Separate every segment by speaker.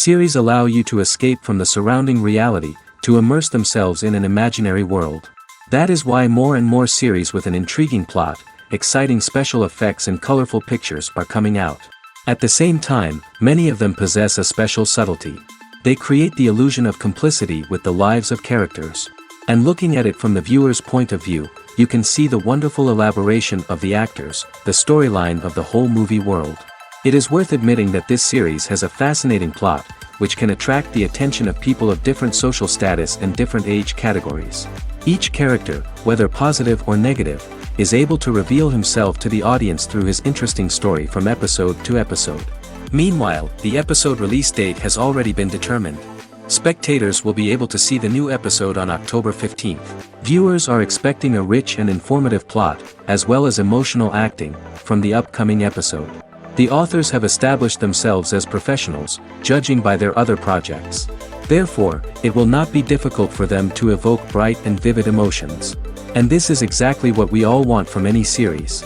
Speaker 1: Series allow you to escape from the surrounding reality, to immerse themselves in an imaginary world. That is why more and more series with an intriguing plot, exciting special effects and colorful pictures are coming out. At the same time, many of them possess a special subtlety. They create the illusion of complicity with the lives of characters. And looking at it from the viewer's point of view, you can see the wonderful elaboration of the actors, the storyline of the whole movie world. It is worth admitting that this series has a fascinating plot, which can attract the attention of people of different social status and different age categories. Each character, whether positive or negative, is able to reveal himself to the audience through his interesting story from episode to episode. Meanwhile, the episode release date has already been determined. Spectators will be able to see the new episode on October 15th. Viewers are expecting a rich and informative plot, as well as emotional acting, from the upcoming episode. The authors have established themselves as professionals, judging by their other projects. Therefore, it will not be difficult for them to evoke bright and vivid emotions. And this is exactly what we all want from any series.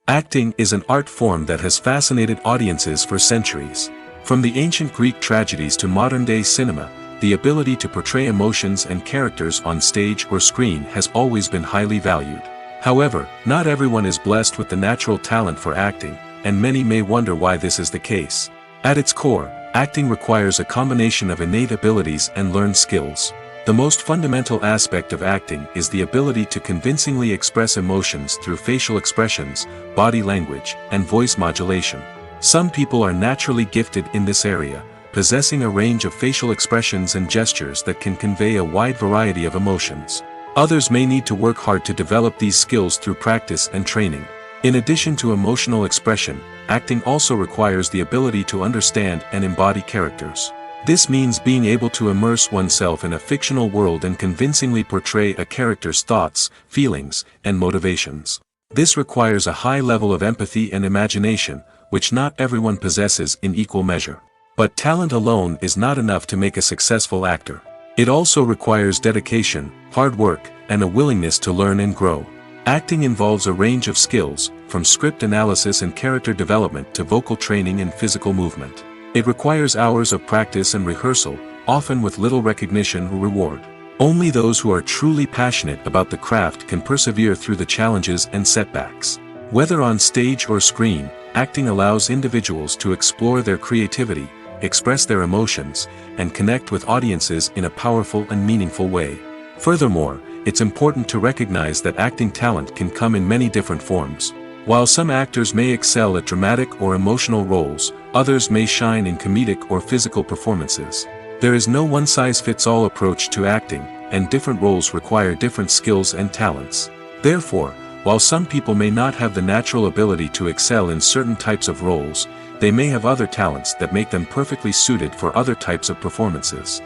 Speaker 2: Acting is an art form that has fascinated audiences for centuries. From the ancient Greek tragedies to modern-day cinema, the ability to portray emotions and characters on stage or screen has always been highly valued. However, not everyone is blessed with the natural talent for acting, and many may wonder why this is the case. At its core, acting requires a combination of innate abilities and learned skills. The most fundamental aspect of acting is the ability to convincingly express emotions through facial expressions, body language, and voice modulation. Some people are naturally gifted in this area, possessing a range of facial expressions and gestures that can convey a wide variety of emotions. Others may need to work hard to develop these skills through practice and training. In addition to emotional expression, acting also requires the ability to understand and embody characters. This means being able to immerse oneself in a fictional world and convincingly portray a character's thoughts, feelings, and motivations. This requires a high level of empathy and imagination, which not everyone possesses in equal measure. But talent alone is not enough to make a successful actor. It also requires dedication, hard work, and a willingness to learn and grow. Acting involves a range of skills, from script analysis and character development to vocal training and physical movement. It requires hours of practice and rehearsal, often with little recognition or reward. Only those who are truly passionate about the craft can persevere through the challenges and setbacks. Whether on stage or screen, acting allows individuals to explore their creativity, express their emotions, and connect with audiences in a powerful and meaningful way. Furthermore, it's important to recognize that acting talent can come in many different forms. While some actors may excel at dramatic or emotional roles, others may shine in comedic or physical performances. There is no one-size-fits-all approach to acting, and different roles require different skills and talents. Therefore, while some people may not have the natural ability to excel in certain types of roles, they may have other talents that make them perfectly suited for other types of performances.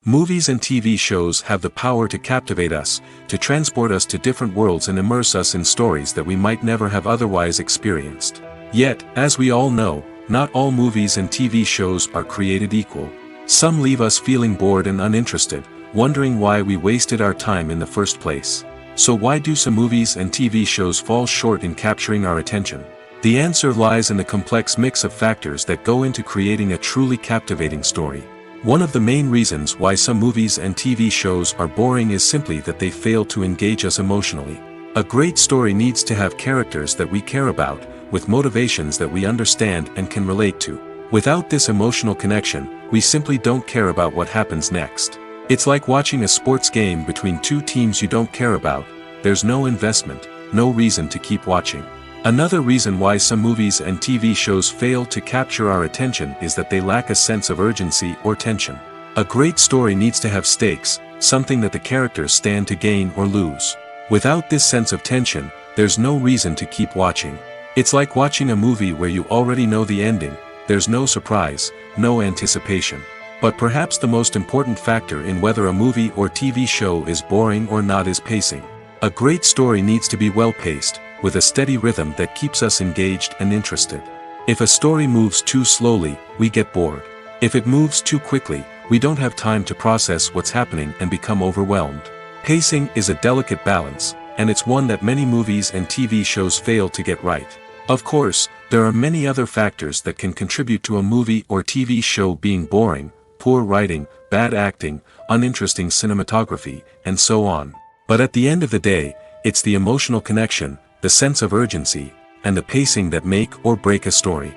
Speaker 2: Movies and TV shows have the power to captivate us, to transport us to different worlds and immerse us in stories that we might never have otherwise experienced. Yet, as we all know, not all movies and TV shows are created equal. Some leave us feeling bored and uninterested, wondering why we wasted our time in the first place. So why do some movies and TV shows fall short in capturing our attention? The answer lies in the complex mix of factors that go into creating a truly captivating story. One of the main reasons why some movies and TV shows are boring is simply that they fail to engage us emotionally. A great story needs to have characters that we care about, with motivations that we understand and can relate to. Without this emotional connection, we simply don't care about what happens next. It's like watching a sports game between two teams you don't care about. There's no investment, no reason to keep watching. Another reason why some movies and TV shows fail to capture our attention is that they lack a sense of urgency or tension. A great story needs to have stakes, something that the characters stand to gain or lose. Without this sense of tension, there's no reason to keep watching. It's like watching a movie where you already know the ending. There's no surprise, no anticipation. But perhaps the most important factor in whether a movie or TV show is boring or not is pacing. A great story needs to be well-paced, with a steady rhythm that keeps us engaged and interested. If a story moves too slowly, we get bored. If it moves too quickly, we don't have time to process what's happening and become overwhelmed. Pacing is a delicate balance, and it's one that many movies and TV shows fail to get right. Of course, there are many other factors that can contribute to a movie or TV show being boring: poor writing, bad acting, uninteresting cinematography, and so on. But at the end of the day, it's the emotional connection, the sense of urgency, and the pacing that make or break a story.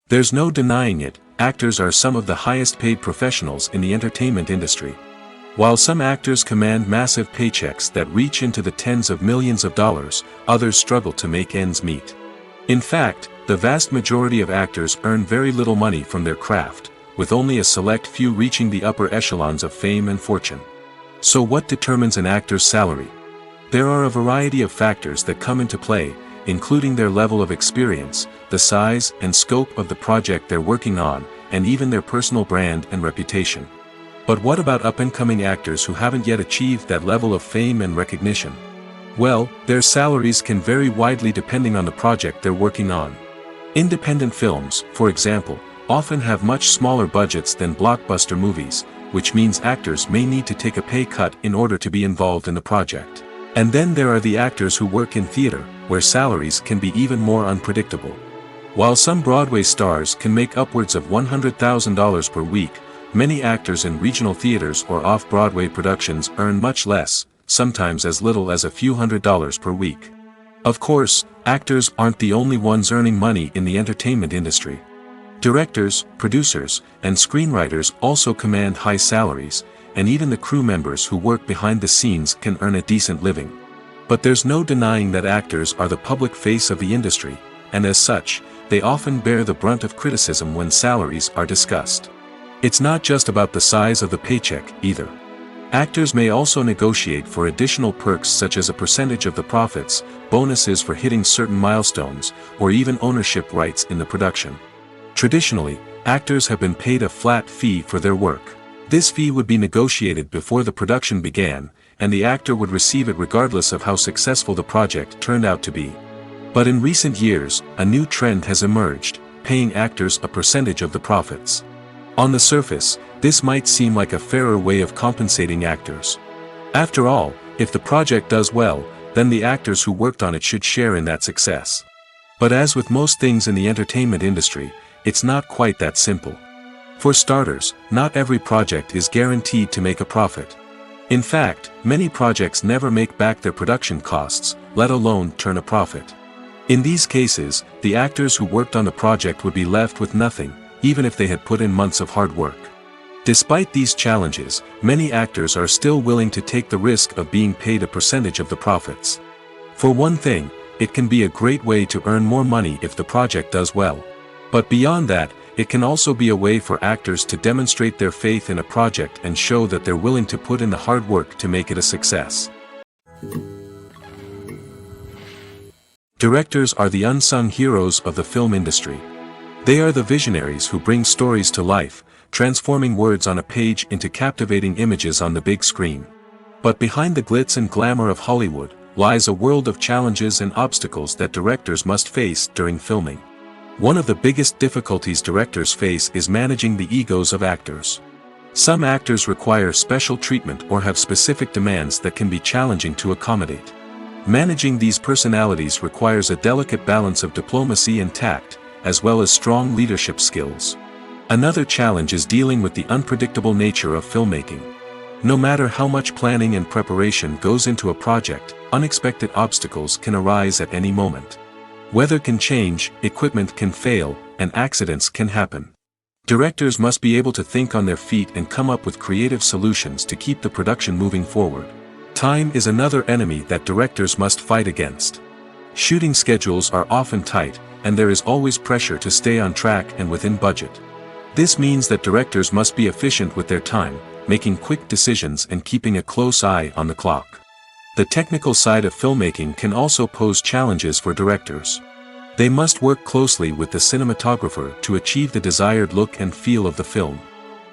Speaker 2: There's no denying it, actors are some of the highest paid professionals in the entertainment industry. While some actors command massive paychecks that reach into the tens of millions of dollars, others struggle to make ends meet. In fact, the vast majority of actors earn very little money from their craft, with only a select few reaching the upper echelons of fame and fortune. So what determines an actor's salary? There are a variety of factors that come into play, including their level of experience, the size and scope of the project they're working on, and even their personal brand and reputation. But what about up-and-coming actors who haven't yet achieved that level of fame and recognition? Well, their salaries can vary widely depending on the project they're working on. Independent films, for example, often have much smaller budgets than blockbuster movies, which means actors may need to take a pay cut in order to be involved in the project. And then there are the actors who work in theater, where salaries can be even more unpredictable. While some Broadway stars can make upwards of $100,000 per week, many actors in regional theaters or off-Broadway productions earn much less, sometimes as little as a few $100s per week. Of course, actors aren't the only ones earning money in the entertainment industry. Directors, producers, and screenwriters also command high salaries, and even the crew members who work behind the scenes can earn a decent living. But there's no denying that actors are the public face of the industry, and as such, they often bear the brunt of criticism when salaries are discussed. It's not just about the size of the paycheck, either. Actors may also negotiate for additional perks such as a percentage of the profits, bonuses for hitting certain milestones, or even ownership rights in the production. Traditionally, actors have been paid a flat fee for their work. This fee would be negotiated before the production began, and the actor would receive it regardless of how successful the project turned out to be. But in recent years, a new trend has emerged, paying actors a percentage of the profits. On the surface, this might seem like a fairer way of compensating actors. After all, if the project does well, then the actors who worked on it should share in that success. But as with most things in the entertainment industry, it's not quite that simple. For starters, not every project is guaranteed to make a profit. In fact, many projects never make back their production costs, let alone turn a profit. In these cases, the actors who worked on the project would be left with nothing, even if they had put in months of hard work. Despite these challenges, many actors are still willing to take the risk of being paid a percentage of the profits. For one thing, it can be a great way to earn more money if the project does well. But beyond that, it can also be a way for actors to demonstrate their faith in a project and show that they're willing to put in the hard work to make it a success. Directors are the unsung heroes of the film industry. They are the visionaries who bring stories to life, transforming words on a page into captivating images on the big screen. But behind the glitz and glamour of Hollywood, lies a world of challenges and obstacles that directors must face during filming. One of the biggest difficulties directors face is managing the egos of actors. Some actors require special treatment or have specific demands that can be challenging to accommodate. Managing these personalities requires a delicate balance of diplomacy and tact, as well as strong leadership skills. Another challenge is dealing with the unpredictable nature of filmmaking. No matter how much planning and preparation goes into a project, unexpected obstacles can arise at any moment. Weather can change, equipment can fail, and accidents can happen. Directors must be able to think on their feet and come up with creative solutions to keep the production moving forward. Time is another enemy that directors must fight against. Shooting schedules are often tight, and there is always pressure to stay on track and within budget. This means that directors must be efficient with their time, making quick decisions and keeping a close eye on the clock. The technical side of filmmaking can also pose challenges for directors. They must work closely with the cinematographer to achieve the desired look and feel of the film.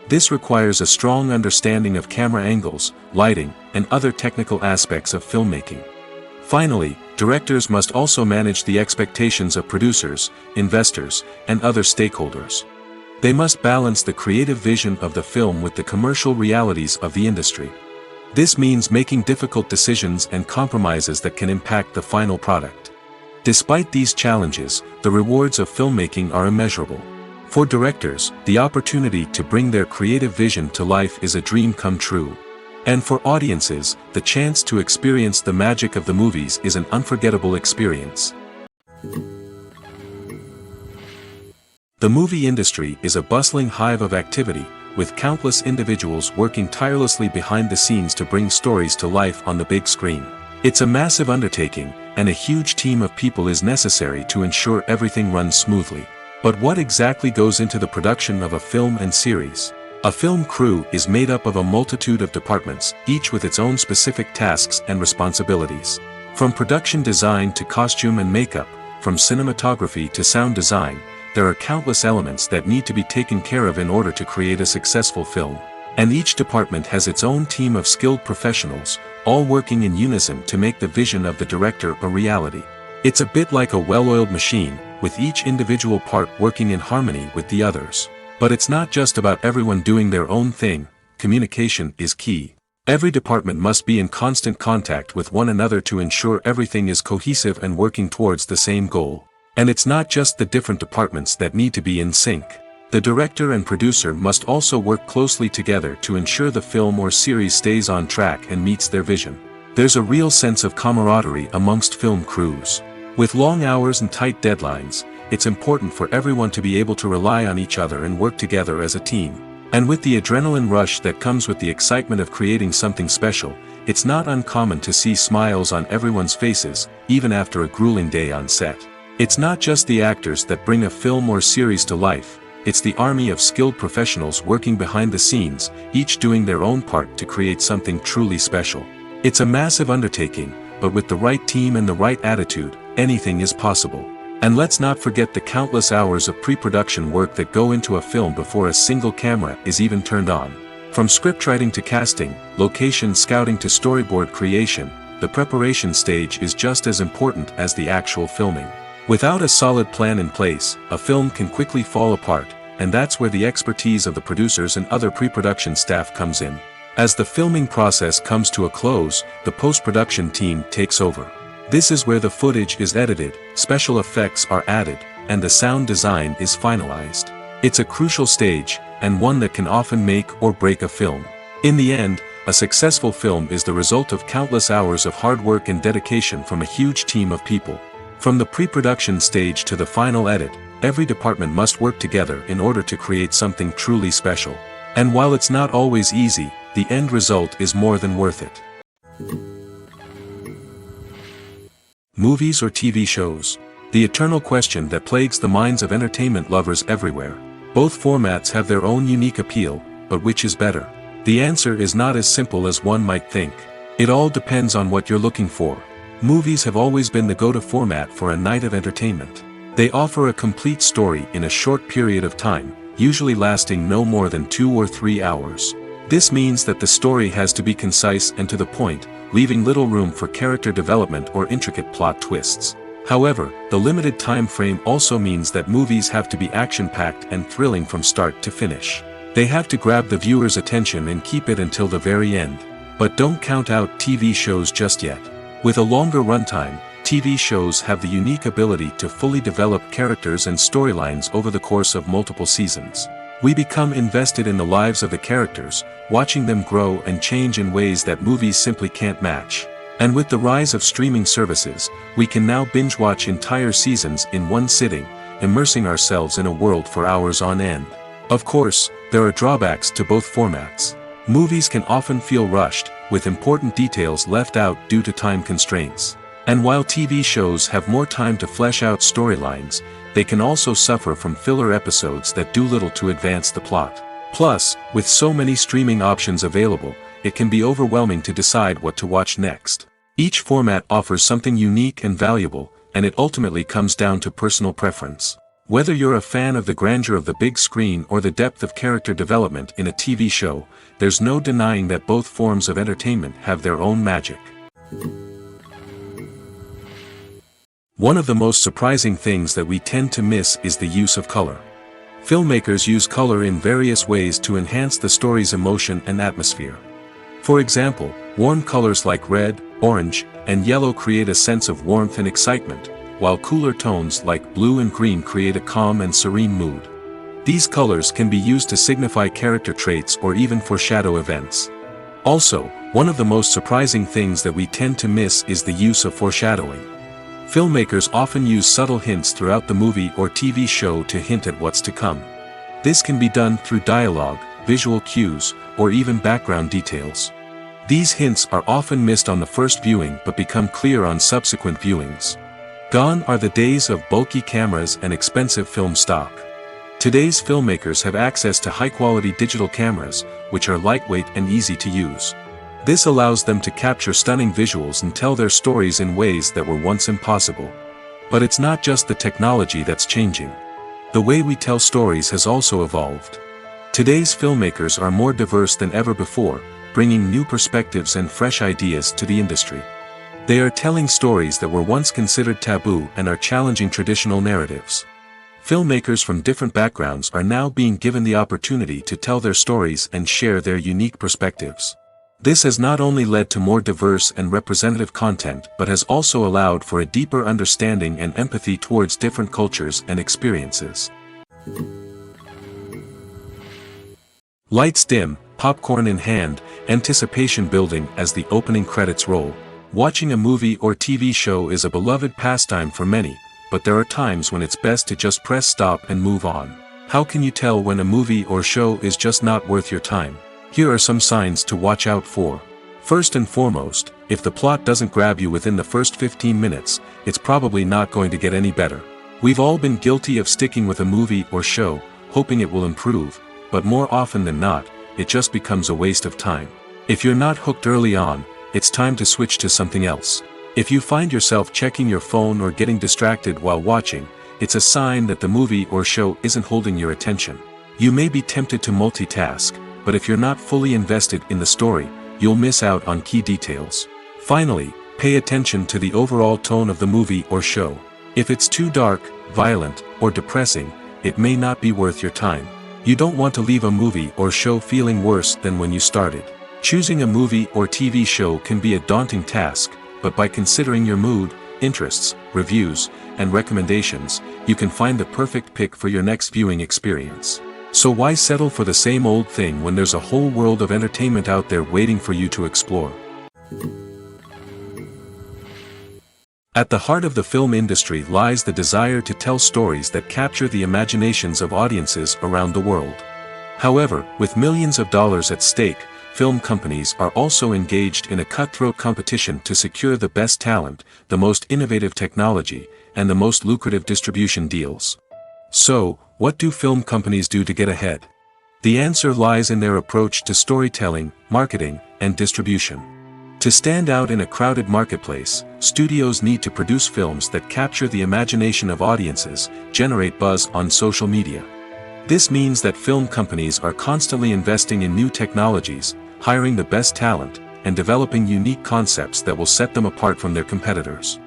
Speaker 2: This requires a strong understanding of camera angles, lighting, and other technical aspects of filmmaking. Finally, directors must also manage the expectations of producers, investors, and other stakeholders. They must balance the creative vision of the film with the commercial realities of the industry. This means making difficult decisions and compromises that can impact the final product. Despite these challenges, the rewards of filmmaking are immeasurable. For directors, the opportunity to bring their creative vision to life is a dream come true. And for audiences, the chance to experience the magic of the movies is an unforgettable experience. The movie industry is a bustling hive of activity, with countless individuals working tirelessly behind the scenes to bring stories to life on the big screen. It's a massive undertaking, and a huge team of people is necessary to ensure everything runs smoothly. But what exactly goes into the production of a film and series? A film crew is made up of a multitude of departments, each with its own specific tasks and responsibilities. From production design to costume and makeup, from cinematography to sound design, there are countless elements that need to be taken care of in order to create a successful film. And each department has its own team of skilled professionals, all working in unison to make the vision of the director a reality. It's a bit like a well-oiled machine, with each individual part working in harmony with the others. But it's not just about everyone doing their own thing, communication is key. Every department must be in constant contact with one another to ensure everything is cohesive and working towards the same goal. And it's not just the different departments that need to be in sync. The director and producer must also work closely together to ensure the film or series stays on track and meets their vision. There's a real sense of camaraderie amongst film crews. With long hours and tight deadlines, it's important for everyone to be able to rely on each other and work together as a team. And with the adrenaline rush that comes with the excitement of creating something special, it's not uncommon to see smiles on everyone's faces, even after a grueling day on set. It's not just the actors that bring a film or series to life, it's the army of skilled professionals working behind the scenes, each doing their own part to create something truly special. It's a massive undertaking, but with the right team and the right attitude, anything is possible. And let's not forget the countless hours of pre-production work that go into a film before a single camera is even turned on. From scriptwriting to casting, location scouting to storyboard creation, the preparation stage is just as important as the actual filming. Without a solid plan in place, a film can quickly fall apart, and that's where the expertise of the producers and other pre-production staff comes in. As the filming process comes to a close, the post-production team takes over. This is where the footage is edited, special effects are added, and the sound design is finalized. It's a crucial stage, and one that can often make or break a film. In the end, a successful film is the result of countless hours of hard work and dedication from a huge team of people. From the pre-production stage to the final edit, every department must work together in order to create something truly special. And while it's not always easy, the end result is more than worth it. Movies or TV shows? The eternal question that plagues the minds of entertainment lovers everywhere. Both formats have their own unique appeal, but which is better? The answer is not as simple as one might think. It all depends on what you're looking for. Movies have always been the go-to format for a night of entertainment. They offer a complete story in a short period of time, usually lasting no more than 2 or 3 hours. This means that the story has to be concise and to the point, leaving little room for character development or intricate plot twists. However, the limited time frame also means that movies have to be action-packed and thrilling from start to finish. They have to grab the viewer's attention and keep it until the very end. But don't count out TV shows just yet. With a longer runtime, TV shows have the unique ability to fully develop characters and storylines over the course of multiple seasons. We become invested in the lives of the characters, watching them grow and change in ways that movies simply can't match. And with the rise of streaming services, we can now binge-watch entire seasons in one sitting, immersing ourselves in a world for hours on end. Of course, there are drawbacks to both formats. Movies can often feel rushed, with important details left out due to time constraints. And while TV shows have more time to flesh out storylines, they can also suffer from filler episodes that do little to advance the plot. Plus, with so many streaming options available, it can be overwhelming to decide what to watch next. Each format offers something unique and valuable, and it ultimately comes down to personal preference. Whether you're a fan of the grandeur of the big screen or the depth of character development in a TV show, there's no denying that both forms of entertainment have their own magic. One of the most surprising things that we tend to miss is the use of color. Filmmakers use color in various ways to enhance the story's emotion and atmosphere. For example, Warm colors like red, orange, and yellow create a sense of warmth and excitement, while cooler tones like blue and green create a calm and serene mood. These colors can be used to signify character traits or even foreshadow events. Also, one of the most surprising things that we tend to miss is the use of foreshadowing. Filmmakers often use subtle hints throughout the movie or TV show to hint at what's to come. This can be done through dialogue, visual cues, or even background details. These hints are often missed on the first viewing but become clear on subsequent viewings. Gone are the days of bulky cameras and expensive film stock. Today's filmmakers have access to high-quality digital cameras, which are lightweight and easy to use. This allows them to capture stunning visuals and tell their stories in ways that were once impossible. But it's not just the technology that's changing. The way we tell stories has also evolved. Today's filmmakers are more diverse than ever before, bringing new perspectives and fresh ideas to the industry. They are telling stories that were once considered taboo and are challenging traditional narratives. Filmmakers from different backgrounds are now being given the opportunity to tell their stories and share their unique perspectives. This has not only led to more diverse and representative content but has also allowed for a deeper understanding and empathy towards different cultures and experiences. Lights dim, popcorn in hand, anticipation building as the opening credits roll. Watching a movie or TV show is a beloved pastime for many, but there are times when it's best to just press stop and move on. How can you tell when a movie or show is just not worth your time? Here are some signs to watch out for. First and foremost, if the plot doesn't grab you within the first 15 minutes, it's probably not going to get any better. We've all been guilty of sticking with a movie or show, hoping it will improve, but more often than not, it just becomes a waste of time. If you're not hooked early on, it's time to switch to something else. If you find yourself checking your phone or getting distracted while watching, it's a sign that the movie or show isn't holding your attention. You may be tempted to multitask, but if you're not fully invested in the story, you'll miss out on key details. Finally, pay attention to the overall tone of the movie or show. If it's too dark, violent, or depressing, it may not be worth your time. You don't want to leave a movie or show feeling worse than when you started. Choosing a movie or TV show can be a daunting task, but by considering your mood, interests, reviews, and recommendations, you can find the perfect pick for your next viewing experience. So why settle for the same old thing when there's a whole world of entertainment out there waiting for you to explore? At the heart of the film industry lies the desire to tell stories that capture the imaginations of audiences around the world. However, with millions of dollars at stake, film companies are also engaged in a cutthroat competition to secure the best talent, the most innovative technology, and the most lucrative distribution deals. So, what do film companies do to get ahead? The answer lies in their approach to storytelling, marketing, and distribution. To stand out in a crowded marketplace, studios need to produce films that capture the imagination of audiences, generate buzz on social media. This means that film companies are constantly investing in new technologies, hiring the best talent, and developing unique concepts that will set them apart from their competitors.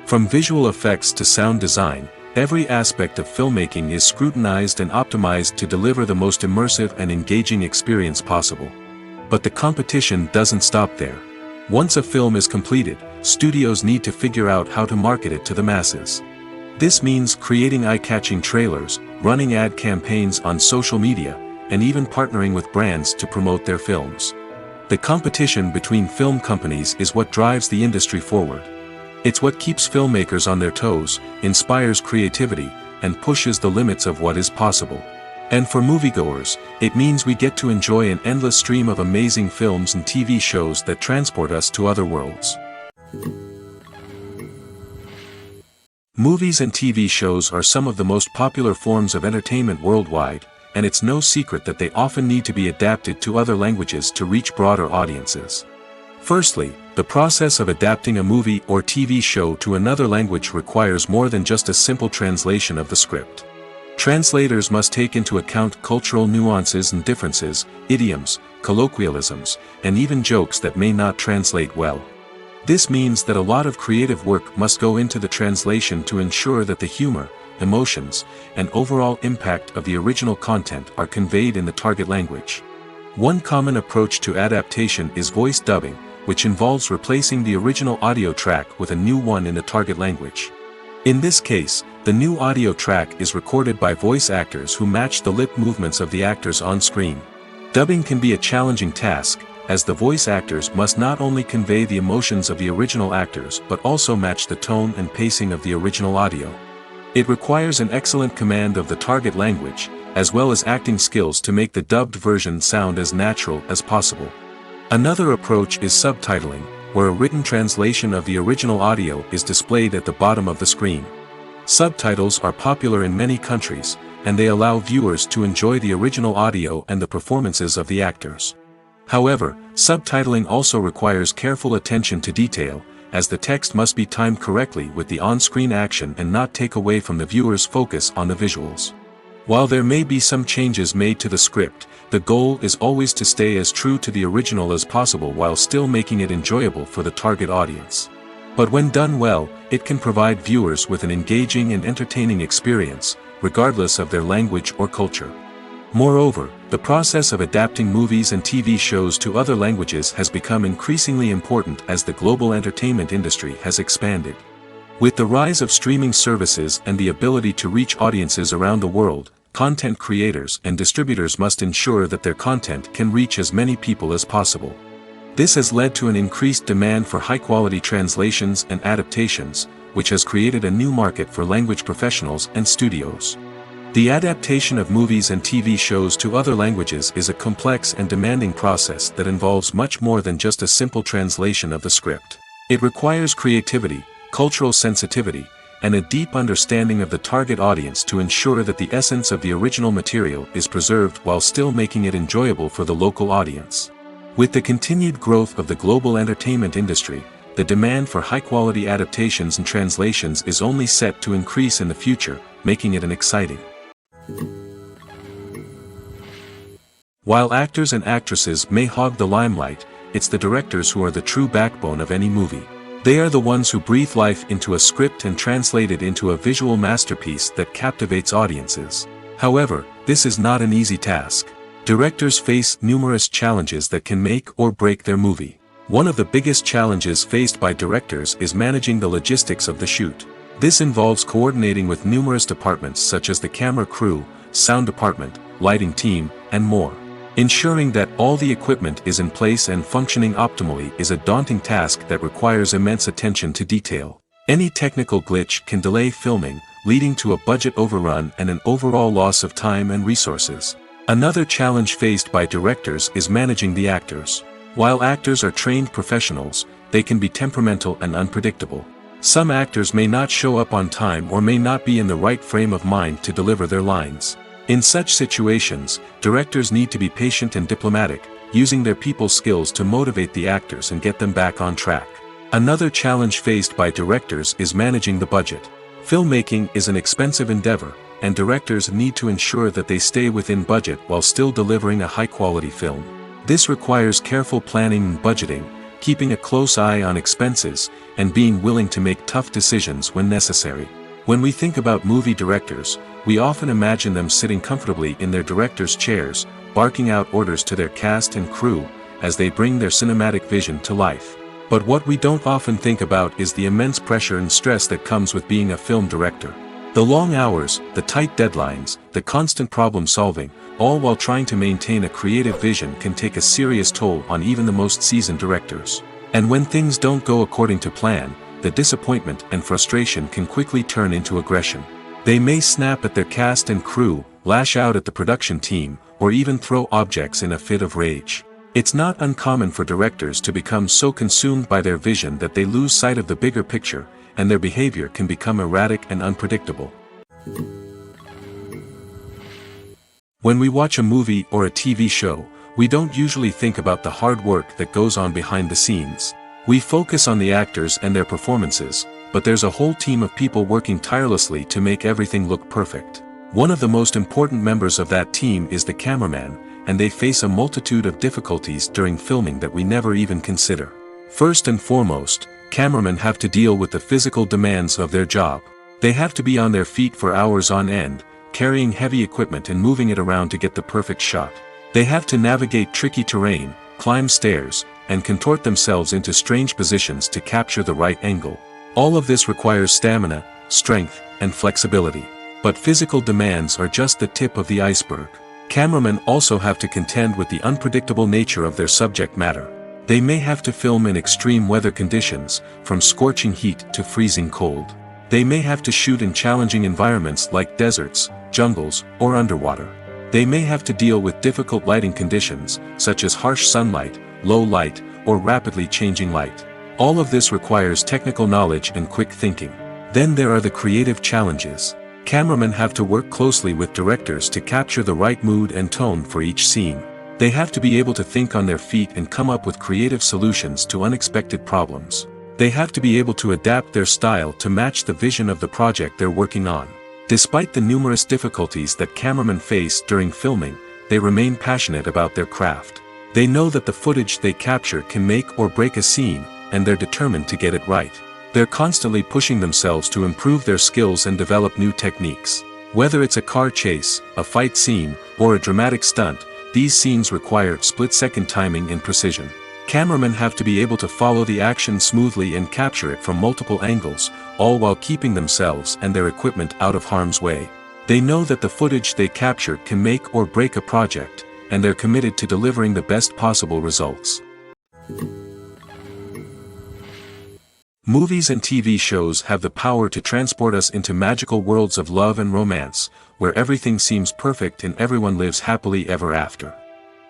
Speaker 2: From visual effects to sound design, every aspect of filmmaking is scrutinized and optimized to deliver the most immersive and engaging experience possible. But the competition doesn't stop there. Once a film is completed, studios need to figure out how to market it to the masses. This means creating eye-catching trailers, running ad campaigns on social media, and even partnering with brands to promote their films. The competition between film companies is what drives the industry forward. It's what keeps filmmakers on their toes, inspires creativity, and pushes the limits of what is possible. And for moviegoers, it means we get to enjoy an endless stream of amazing films and TV shows that transport us to other worlds. Movies and TV shows are some of the most popular forms of entertainment worldwide, and it's no secret that they often need to be adapted to other languages to reach broader audiences. Firstly, the process of adapting a movie or TV show to another language requires more than just a simple translation of the script. Translators must take into account cultural nuances and differences, idioms, colloquialisms, and even jokes that may not translate well. This means that a lot of creative work must go into the translation to ensure that the humor, emotions, and overall impact of the original content are conveyed in the target language. One common approach to adaptation is voice dubbing, which involves replacing the original audio track with a new one in the target language. In this case, the new audio track is recorded by voice actors who match the lip movements of the actors on screen. Dubbing can be a challenging task, as the voice actors must not only convey the emotions of the original actors but also match the tone and pacing of the original audio. It requires an excellent command of the target language, as well as acting skills to make the dubbed version sound as natural as possible. Another approach is subtitling, where a written translation of the original audio is displayed at the bottom of the screen. Subtitles are popular in many countries, and they allow viewers to enjoy the original audio and the performances of the actors. However, subtitling also requires careful attention to detail, as the text must be timed correctly with the on-screen action and not take away from the viewer's focus on the visuals. While there may be some changes made to the script, the goal is always to stay as true to the original as possible while still making it enjoyable for the target audience. But when done well, it can provide viewers with an engaging and entertaining experience, regardless of their language or culture. Moreover, the process of adapting movies and TV shows to other languages has become increasingly important as the global entertainment industry has expanded. With the rise of streaming services and the ability to reach audiences around the world, content creators and distributors must ensure that their content can reach as many people as possible. This has led to an increased demand for high-quality translations and adaptations, which has created a new market for language professionals and studios. The adaptation of movies and TV shows to other languages is a complex and demanding process that involves much more than just a simple translation of the script. It requires creativity, cultural sensitivity, and a deep understanding of the target audience to ensure that the essence of the original material is preserved while still making it enjoyable for the local audience. With the continued growth of the global entertainment industry, the demand for high-quality adaptations and translations is only set to increase in the future, making it an exciting. While actors and actresses may hog the limelight, it's the directors who are the true backbone of any movie. They are the ones who breathe life into a script and translate it into a visual masterpiece that captivates audiences. However, this is not an easy task. Directors face numerous challenges that can make or break their movie. One of the biggest challenges faced by directors is managing the logistics of the shoot. This involves coordinating with numerous departments such as the camera crew, sound department, lighting team, and more. Ensuring that all the equipment is in place and functioning optimally is a daunting task that requires immense attention to detail. Any technical glitch can delay filming, leading to a budget overrun and an overall loss of time and resources. Another challenge faced by directors is managing the actors. While actors are trained professionals, they can be temperamental and unpredictable. Some actors may not show up on time or may not be in the right frame of mind to deliver their lines. In such situations, directors need to be patient and diplomatic, using their people skills to motivate the actors and get them back on track. Another challenge faced by directors is managing the budget. Filmmaking is an expensive endeavor, and directors need to ensure that they stay within budget while still delivering a high-quality film. This requires careful planning and budgeting, keeping a close eye on expenses, and being willing to make tough decisions when necessary. When we think about movie directors, we often imagine them sitting comfortably in their director's chairs, barking out orders to their cast and crew, as they bring their cinematic vision to life. But what we don't often think about is the immense pressure and stress that comes with being a film director. The long hours, the tight deadlines, the constant problem-solving, all while trying to maintain a creative vision can take a serious toll on even the most seasoned directors. And when things don't go according to plan, the disappointment and frustration can quickly turn into aggression. They may snap at their cast and crew, lash out at the production team, or even throw objects in a fit of rage. It's not uncommon for directors to become so consumed by their vision that they lose sight of the bigger picture, and their behavior can become erratic and unpredictable. When we watch a movie or a TV show, we don't usually think about the hard work that goes on behind the scenes. We focus on the actors and their performances, but there's a whole team of people working tirelessly to make everything look perfect. One of the most important members of that team is the cameraman, and they face a multitude of difficulties during filming that we never even consider. First and foremost, cameramen have to deal with the physical demands of their job. They have to be on their feet for hours on end, carrying heavy equipment and moving it around to get the perfect shot. They have to navigate tricky terrain, climb stairs, and contort themselves into strange positions to capture the right angle. All of this requires stamina, strength, and flexibility. But physical demands are just the tip of the iceberg. Cameramen also have to contend with the unpredictable nature of their subject matter. They may have to film in extreme weather conditions, from scorching heat to freezing cold. They may have to shoot in challenging environments like deserts, jungles, or underwater. They may have to deal with difficult lighting conditions, such as harsh sunlight, low light, or rapidly changing light. All of this requires technical knowledge and quick thinking. Then there are the creative challenges. Cameramen have to work closely with directors to capture the right mood and tone for each scene. They have to be able to think on their feet and come up with creative solutions to unexpected problems. They have to be able to adapt their style to match the vision of the project they're working on. Despite the numerous difficulties that cameramen face during filming, they remain passionate about their craft. They know that the footage they capture can make or break a scene, and they're determined to get it right. They're constantly pushing themselves to improve their skills and develop new techniques. Whether it's a car chase, a fight scene, or a dramatic stunt, these scenes require split-second timing and precision. Cameramen have to be able to follow the action smoothly and capture it from multiple angles, all while keeping themselves and their equipment out of harm's way. They know that the footage they capture can make or break a project, and they're committed to delivering the best possible results. Movies and TV shows have the power to transport us into magical worlds of love and romance, where everything seems perfect and everyone lives happily ever after.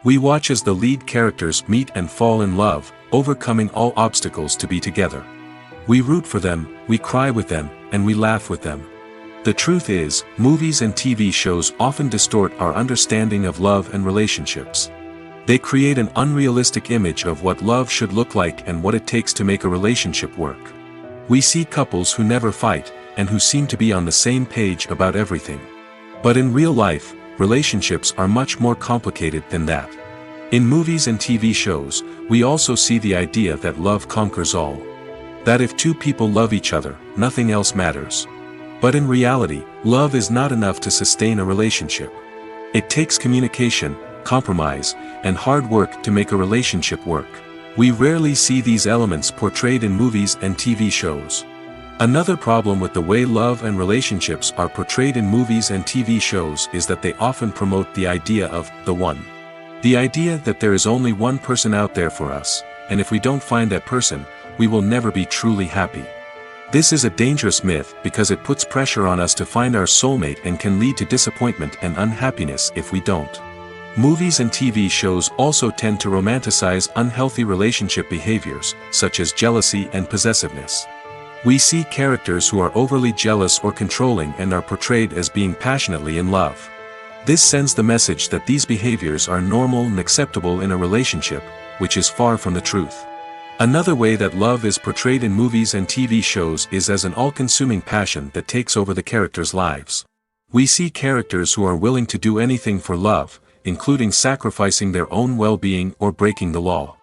Speaker 2: We watch as the lead characters meet and fall in love, overcoming all obstacles to be together. We root for them, we cry with them, and we laugh with them. The truth is, movies and TV shows often distort our understanding of love and relationships. They create an unrealistic image of what love should look like and what it takes to make a relationship work. We see couples who never fight, and who seem to be on the same page about everything. But in real life, relationships are much more complicated than that. In movies and TV shows, we also see the idea that love conquers all. That if two people love each other, nothing else matters. But in reality, love is not enough to sustain a relationship. It takes communication, compromise, and hard work to make a relationship work. We rarely see these elements portrayed in movies and TV shows. Another problem with the way love and relationships are portrayed in movies and TV shows is that they often promote the idea of the one. The idea that there is only one person out there for us, and if we don't find that person, we will never be truly happy. This is a dangerous myth because it puts pressure on us to find our soulmate and can lead to disappointment and unhappiness if we don't. Movies and TV shows also tend to romanticize unhealthy relationship behaviors, such as jealousy and possessiveness. We see characters who are overly jealous or controlling and are portrayed as being passionately in love. This sends the message that these behaviors are normal and acceptable in a relationship, which is far from the truth. Another way that love is portrayed in movies and TV shows is as an all-consuming passion that takes over the characters' lives. We see characters who are willing to do anything for love, including sacrificing their own well-being or breaking the law.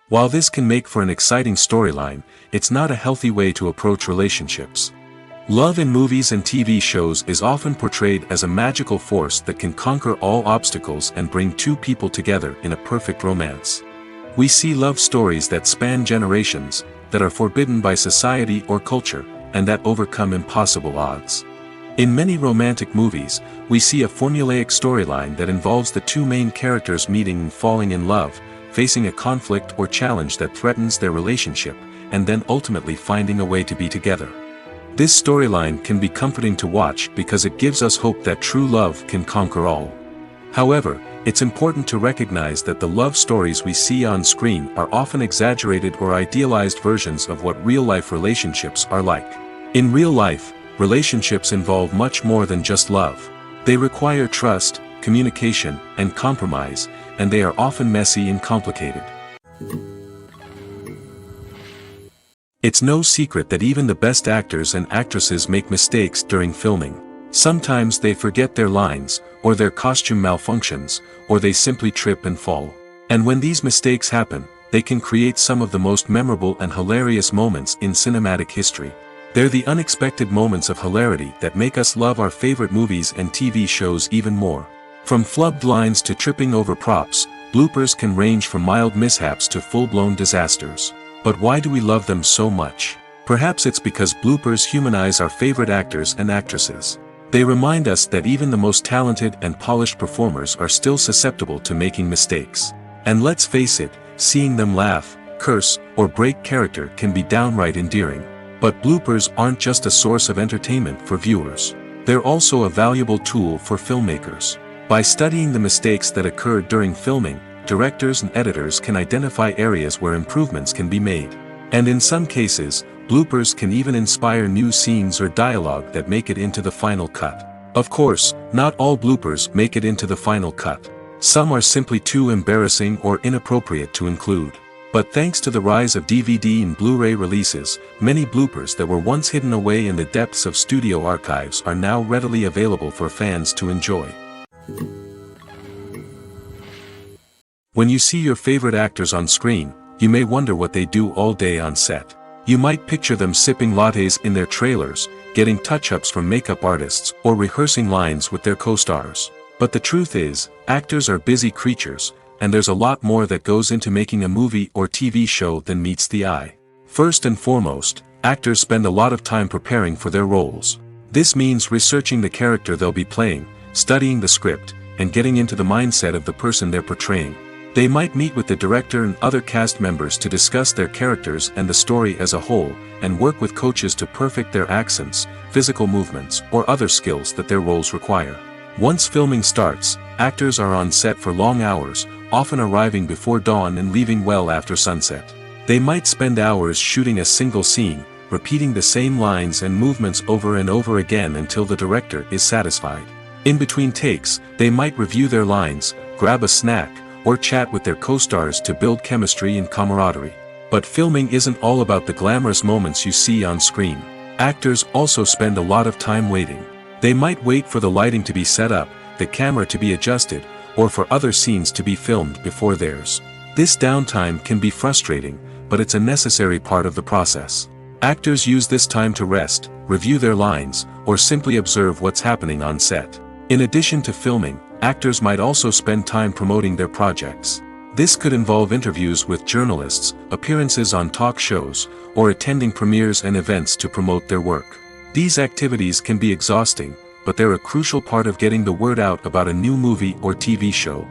Speaker 2: While this can make for an exciting storyline, it's not a healthy way to approach relationships. Love in movies and TV shows is often portrayed as a magical force that can conquer all obstacles and bring two people together in a perfect romance. We see love stories that span generations, that are forbidden by society or culture, and that overcome impossible odds. In many romantic movies, we see a formulaic storyline that involves the two main characters meeting and falling in love, facing a conflict or challenge that threatens their relationship, and then ultimately finding a way to be together. This storyline can be comforting to watch because it gives us hope that true love can conquer all. However, it's important to recognize that the love stories we see on screen are often exaggerated or idealized versions of what real-life relationships are like. In real life, relationships involve much more than just love. They require trust, communication, and compromise, and they are often messy and complicated. It's no secret that even the best actors and actresses make mistakes during filming. Sometimes they forget their lines, or their costume malfunctions, or they simply trip and fall. And when these mistakes happen, they can create some of the most memorable and hilarious moments in cinematic history. They're the unexpected moments of hilarity that make us love our favorite movies and TV shows even more. From flubbed lines to tripping over props, bloopers can range from mild mishaps to full-blown disasters. But why do we love them so much? Perhaps it's because bloopers humanize our favorite actors and actresses. They remind us that even the most talented and polished performers are still susceptible to making mistakes. And let's face it, seeing them laugh, curse, or break character can be downright endearing. But bloopers aren't just a source of entertainment for viewers. They're also a valuable tool for filmmakers. By studying the mistakes that occurred during filming, directors and editors can identify areas where improvements can be made. And in some cases, bloopers can even inspire new scenes or dialogue that make it into the final cut. Of course, not all bloopers make it into the final cut. Some are simply too embarrassing or inappropriate to include. But thanks to the rise of DVD and Blu-ray releases, many bloopers that were once hidden away in the depths of studio archives are now readily available for fans to enjoy. When you see your favorite actors on screen, you may wonder what they do all day on set. You might picture them sipping lattes in their trailers, getting touch-ups from makeup artists, or rehearsing lines with their co-stars. But the truth is, actors are busy creatures, and there's a lot more that goes into making a movie or TV show than meets the eye. First and foremost, actors spend a lot of time preparing for their roles. This means researching the character they'll be playing, studying the script, and getting into the mindset of the person they're portraying. They might meet with the director and other cast members to discuss their characters and the story as a whole, and work with coaches to perfect their accents, physical movements, or other skills that their roles require. Once filming starts, actors are on set for long hours, often arriving before dawn and leaving well after sunset. They might spend hours shooting a single scene, repeating the same lines and movements over and over again until the director is satisfied. In between takes, they might review their lines, grab a snack, or chat with their co-stars to build chemistry and camaraderie. But filming isn't all about the glamorous moments you see on screen. Actors also spend a lot of time waiting. They might wait for the lighting to be set up, the camera to be adjusted, or for other scenes to be filmed before theirs. This downtime can be frustrating, but it's a necessary part of the process. Actors use this time to rest, review their lines, or simply observe what's happening on set. In addition to filming, actors might also spend time promoting their projects. This could involve interviews with journalists, appearances on talk shows, or attending premieres and events to promote their work. These activities can be exhausting, but they're a crucial part of getting the word out about a new movie or TV show.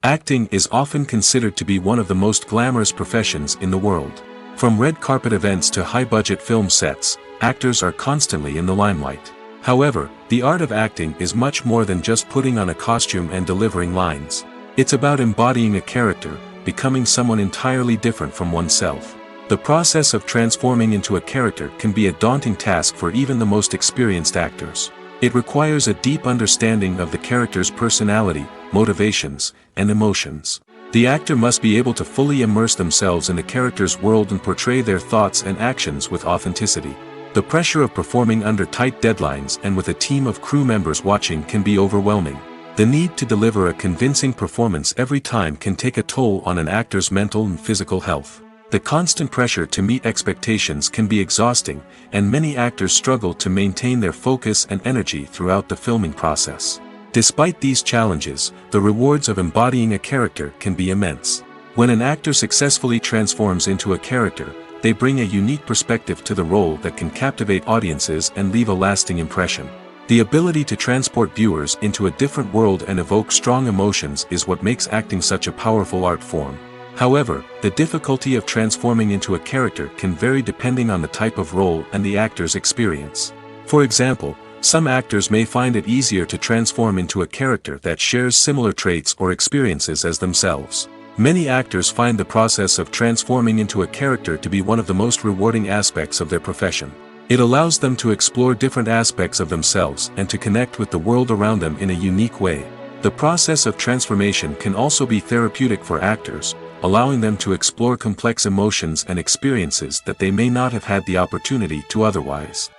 Speaker 2: Acting is often considered to be one of the most glamorous professions in the world. From red carpet events to high-budget film sets, actors are constantly in the limelight. However, the art of acting is much more than just putting on a costume and delivering lines. It's about embodying a character, becoming someone entirely different from oneself. The process of transforming into a character can be a daunting task for even the most experienced actors. It requires a deep understanding of the character's personality, motivations, and emotions. The actor must be able to fully immerse themselves in the character's world and portray their thoughts and actions with authenticity. The pressure of performing under tight deadlines and with a team of crew members watching can be overwhelming. The need to deliver a convincing performance every time can take a toll on an actor's mental and physical health. The constant pressure to meet expectations can be exhausting, and many actors struggle to maintain their focus and energy throughout the filming process. Despite these challenges, the rewards of embodying a character can be immense. When an actor successfully transforms into a character, they bring a unique perspective to the role that can captivate audiences and leave a lasting impression. The ability to transport viewers into a different world and evoke strong emotions is what makes acting such a powerful art form. However, the difficulty of transforming into a character can vary depending on the type of role and the actor's experience. For example, some actors may find it easier to transform into a character that shares similar traits or experiences as themselves. Many actors find the process of transforming into a character to be one of the most rewarding aspects of their profession. It allows them to explore different aspects of themselves and to connect with the world around them in a unique way. The process of transformation can also be therapeutic for actors, allowing them to explore complex emotions and experiences that they may not have had the opportunity to otherwise.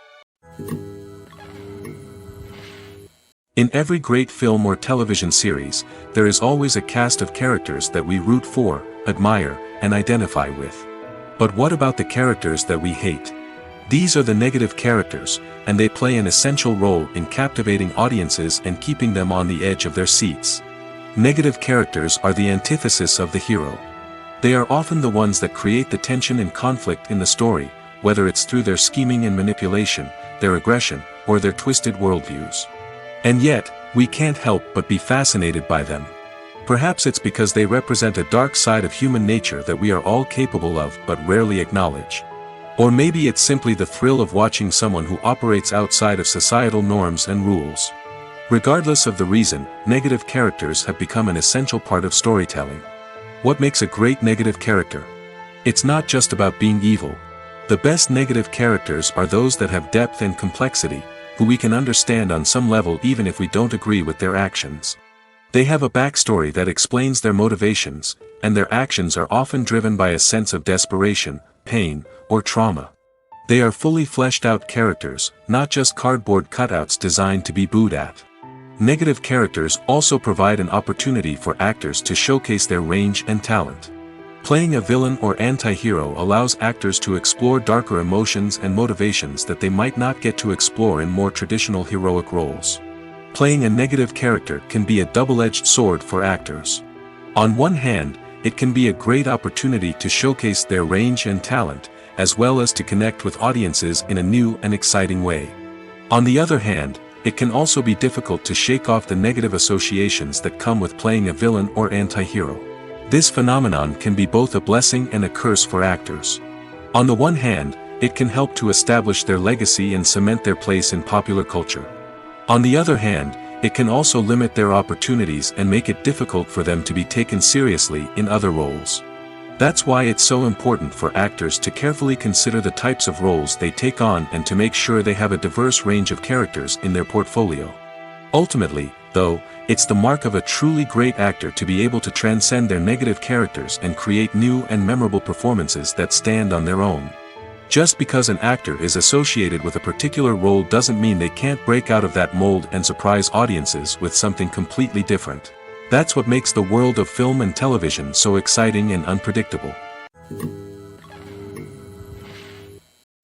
Speaker 2: In every great film or television series, there is always a cast of characters that we root for, admire, and identify with. But what about the characters that we hate? These are the negative characters, and they play an essential role in captivating audiences and keeping them on the edge of their seats. Negative characters are the antithesis of the hero. They are often the ones that create the tension and conflict in the story, whether it's through their scheming and manipulation, their aggression, or their twisted worldviews. And yet, we can't help but be fascinated by them. Perhaps it's because they represent a dark side of human nature that we are all capable of but rarely acknowledge. Or maybe it's simply the thrill of watching someone who operates outside of societal norms and rules. Regardless of the reason, negative characters have become an essential part of storytelling. What makes a great negative character? It's not just about being evil. The best negative characters are those that have depth and complexity, who we can understand on some level even if we don't agree with their actions. They have a backstory that explains their motivations, and their actions are often driven by a sense of desperation, pain, or trauma. They are fully fleshed out characters, not just cardboard cutouts designed to be booed at. Negative characters also provide an opportunity for actors to showcase their range and talent. Playing a villain or anti-hero allows actors to explore darker emotions and motivations that they might not get to explore in more traditional heroic roles. Playing a negative character can be a double-edged sword for actors. On one hand, it can be a great opportunity to showcase their range and talent, as well as to connect with audiences in a new and exciting way. On the other hand, it can also be difficult to shake off the negative associations that come with playing a villain or anti-hero. This phenomenon can be both a blessing and a curse for actors. On the one hand, it can help to establish their legacy and cement their place in popular culture. On the other hand, it can also limit their opportunities and make it difficult for them to be taken seriously in other roles. That's why it's so important for actors to carefully consider the types of roles they take on and to make sure they have a diverse range of characters in their portfolio. Ultimately, though, it's the mark of a truly great actor to be able to transcend their negative characters and create new and memorable performances that stand on their own. Just because an actor is associated with a particular role doesn't mean they can't break out of that mold and surprise audiences with something completely different. That's what makes the world of film and television so exciting and unpredictable.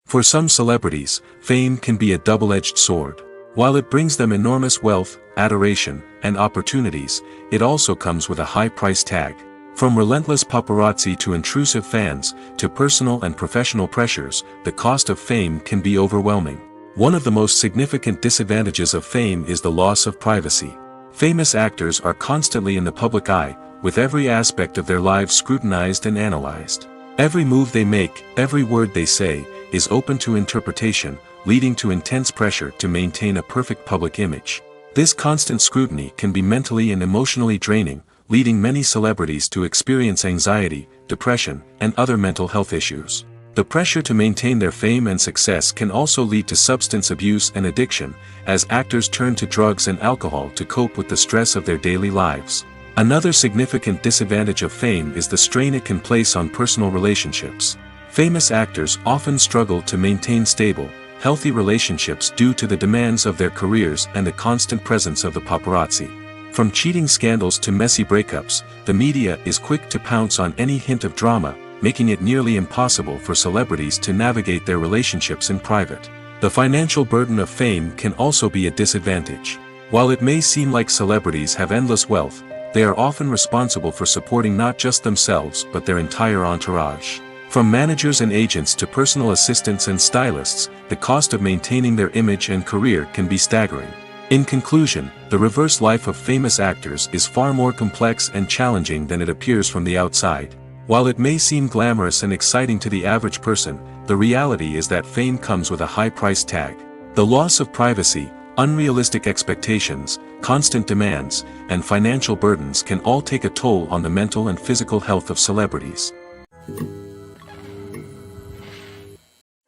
Speaker 2: For some celebrities, fame can be a double-edged sword. While it brings them enormous wealth, adoration, and opportunities, it also comes with a high price tag. From relentless paparazzi to intrusive fans, to personal and professional pressures, the cost of fame can be overwhelming. One of the most significant disadvantages of fame is the loss of privacy. Famous actors are constantly in the public eye, with every aspect of their lives scrutinized and analyzed. Every move they make, every word they say, is open to interpretation, leading to intense pressure to maintain a perfect public image. This constant scrutiny can be mentally and emotionally draining, leading many celebrities to experience anxiety, depression, and other mental health issues. The pressure to maintain their fame and success can also lead to substance abuse and addiction, as actors turn to drugs and alcohol to cope with the stress of their daily lives. Another significant disadvantage of fame is the strain it can place on personal relationships. Famous actors often struggle to maintain stable, healthy relationships due to the demands of their careers and the constant presence of the paparazzi. From cheating scandals to messy breakups, the media is quick to pounce on any hint of drama, making it nearly impossible for celebrities to navigate their relationships in private. The financial burden of fame can also be a disadvantage. While it may seem like celebrities have endless wealth, they are often responsible for supporting not just themselves but their entire entourage. From managers and agents to personal assistants and stylists, the cost of maintaining their image and career can be staggering. In conclusion, the reverse life of famous actors is far more complex and challenging than it appears from the outside. While it may seem glamorous and exciting to the average person, the reality is that fame comes with a high price tag. The loss of privacy, unrealistic expectations, constant demands, and financial burdens can all take a toll on the mental and physical health of celebrities.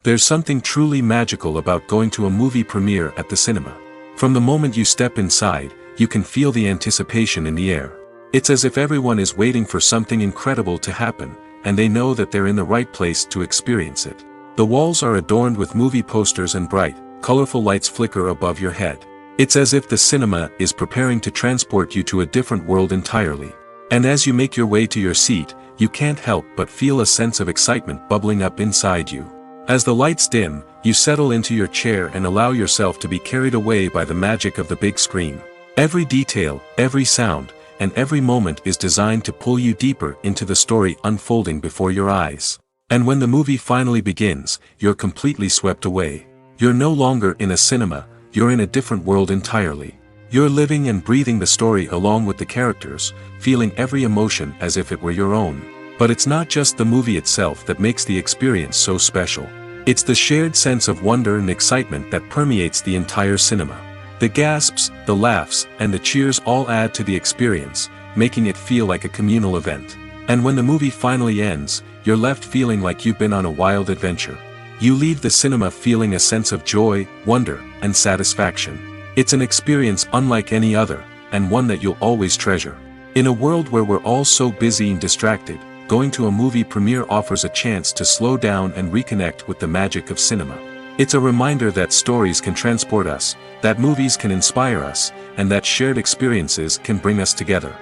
Speaker 2: There's something truly magical about going to a movie premiere at the cinema. From the moment you step inside, you can feel the anticipation in the air. It's as if everyone is waiting for something incredible to happen, and they know that they're in the right place to experience it. The walls are adorned with movie posters and bright, colorful lights flicker above your head. It's as if the cinema is preparing to transport you to a different world entirely. And as you make your way to your seat, you can't help but feel a sense of excitement bubbling up inside you. As the lights dim, you settle into your chair and allow yourself to be carried away by the magic of the big screen. Every detail, every sound, and every moment is designed to pull you deeper into the story unfolding before your eyes. And when the movie finally begins, you're completely swept away. You're no longer in a cinema, you're in a different world entirely. You're living and breathing the story along with the characters, feeling every emotion as if it were your own. But it's not just the movie itself that makes the experience so special. It's the shared sense of wonder and excitement that permeates the entire cinema. The gasps, the laughs, and the cheers all add to the experience, making it feel like a communal event. And when the movie finally ends, you're left feeling like you've been on a wild adventure. You leave the cinema feeling a sense of joy, wonder, and satisfaction. It's an experience unlike any other, and one that you'll always treasure. In a world where we're all so busy and distracted, going to a movie premiere offers a chance to slow down and reconnect with the magic of cinema. It's a reminder that stories can transport us, that movies can inspire us, and that shared experiences can bring us together.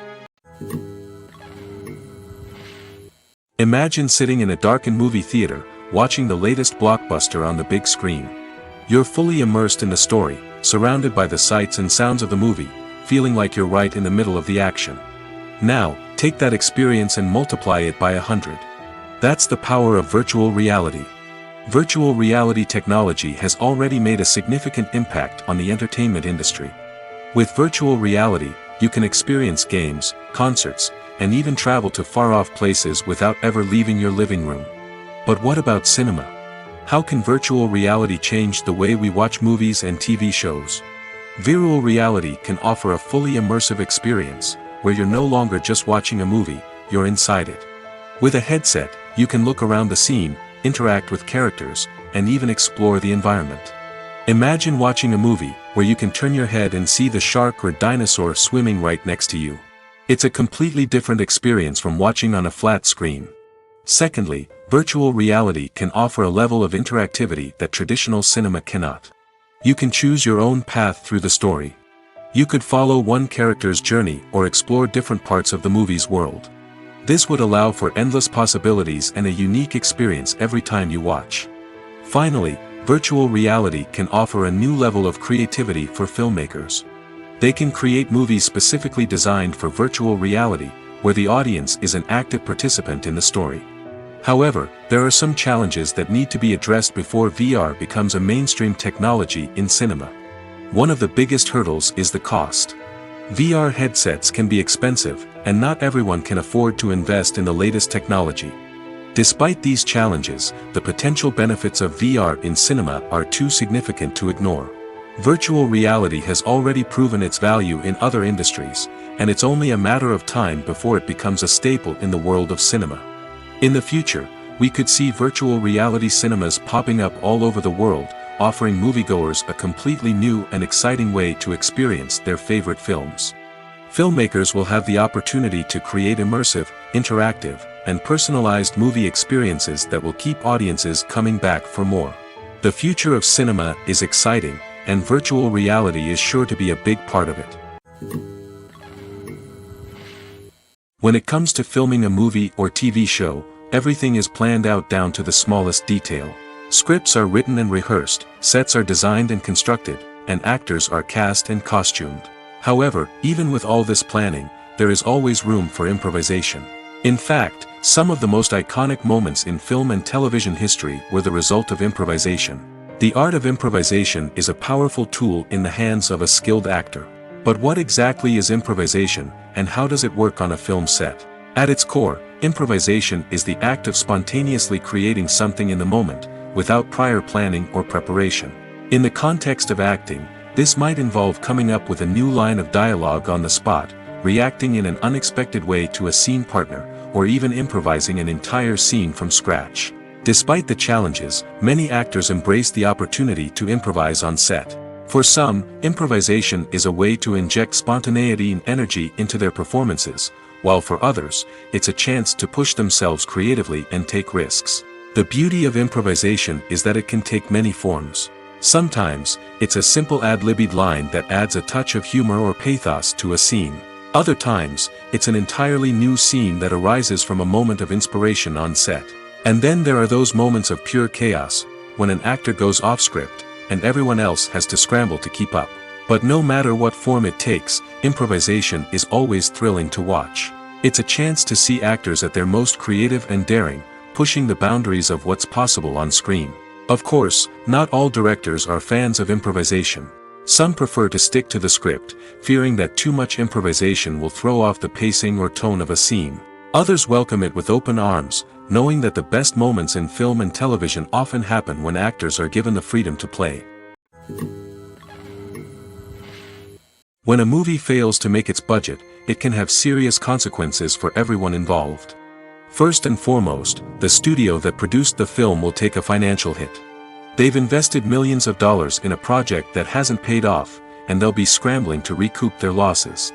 Speaker 2: Imagine sitting in a darkened movie theater, watching the latest blockbuster on the big screen. You're fully immersed in the story, surrounded by the sights and sounds of the movie, feeling like you're right in the middle of the action. Now, take that experience and multiply it by 100. That's the power of virtual reality. Virtual reality technology has already made a significant impact on the entertainment industry. With virtual reality, you can experience games, concerts, and even travel to far-off places without ever leaving your living room. But what about cinema? How can virtual reality change the way we watch movies and TV shows? Virtual reality can offer a fully immersive experience, where you're no longer just watching a movie, you're inside it. With a headset, you can look around the scene, interact with characters, and even explore the environment. Imagine watching a movie where you can turn your head and see the shark or dinosaur swimming right next to you. It's a completely different experience from watching on a flat screen. Secondly, virtual reality can offer a level of interactivity that traditional cinema cannot. You can choose your own path through the story. You could follow one character's journey or explore different parts of the movie's world. This would allow for endless possibilities and a unique experience every time you watch. Finally, virtual reality can offer a new level of creativity for filmmakers. They can create movies specifically designed for virtual reality, where the audience is an active participant in the story. However, there are some challenges that need to be addressed before VR becomes a mainstream technology in cinema. One of the biggest hurdles is the cost. VR headsets can be expensive, and not everyone can afford to invest in the latest technology. Despite these challenges, the potential benefits of VR in cinema are too significant to ignore. Virtual reality has already proven its value in other industries, and it's only a matter of time before it becomes a staple in the world of cinema. In the future, we could see virtual reality cinemas popping up all over the world, offering moviegoers a completely new and exciting way to experience their favorite films. Filmmakers will have the opportunity to create immersive, interactive, and personalized movie experiences that will keep audiences coming back for more. The future of cinema is exciting, and virtual reality is sure to be a big part of it. When it comes to filming a movie or TV show, everything is planned out down to the smallest detail. Scripts are written and rehearsed, sets are designed and constructed, and actors are cast and costumed. However, even with all this planning, there is always room for improvisation. In fact, some of the most iconic moments in film and television history were the result of improvisation. The art of improvisation is a powerful tool in the hands of a skilled actor. But what exactly is improvisation, and how does it work on a film set? At its core, improvisation is the act of spontaneously creating something in the moment, without prior planning or preparation. In the context of acting, this might involve coming up with a new line of dialogue on the spot, reacting in an unexpected way to a scene partner, or even improvising an entire scene from scratch. Despite the challenges, many actors embrace the opportunity to improvise on set. For some, improvisation is a way to inject spontaneity and energy into their performances, while for others, it's a chance to push themselves creatively and take risks. The beauty of improvisation is that it can take many forms. Sometimes, it's a simple ad-libbed line that adds a touch of humor or pathos to a scene. Other times, it's an entirely new scene that arises from a moment of inspiration on set. And then there are those moments of pure chaos, when an actor goes off script, and everyone else has to scramble to keep up. But no matter what form it takes, improvisation is always thrilling to watch. It's a chance to see actors at their most creative and daring, pushing the boundaries of what's possible on screen. Of course, not all directors are fans of improvisation. Some prefer to stick to the script, fearing that too much improvisation will throw off the pacing or tone of a scene. Others welcome it with open arms, knowing that the best moments in film and television often happen when actors are given the freedom to play. When a movie fails to make its budget, it can have serious consequences for everyone involved. First and foremost, the studio that produced the film will take a financial hit. They've invested millions of dollars in a project that hasn't paid off, and they'll be scrambling to recoup their losses.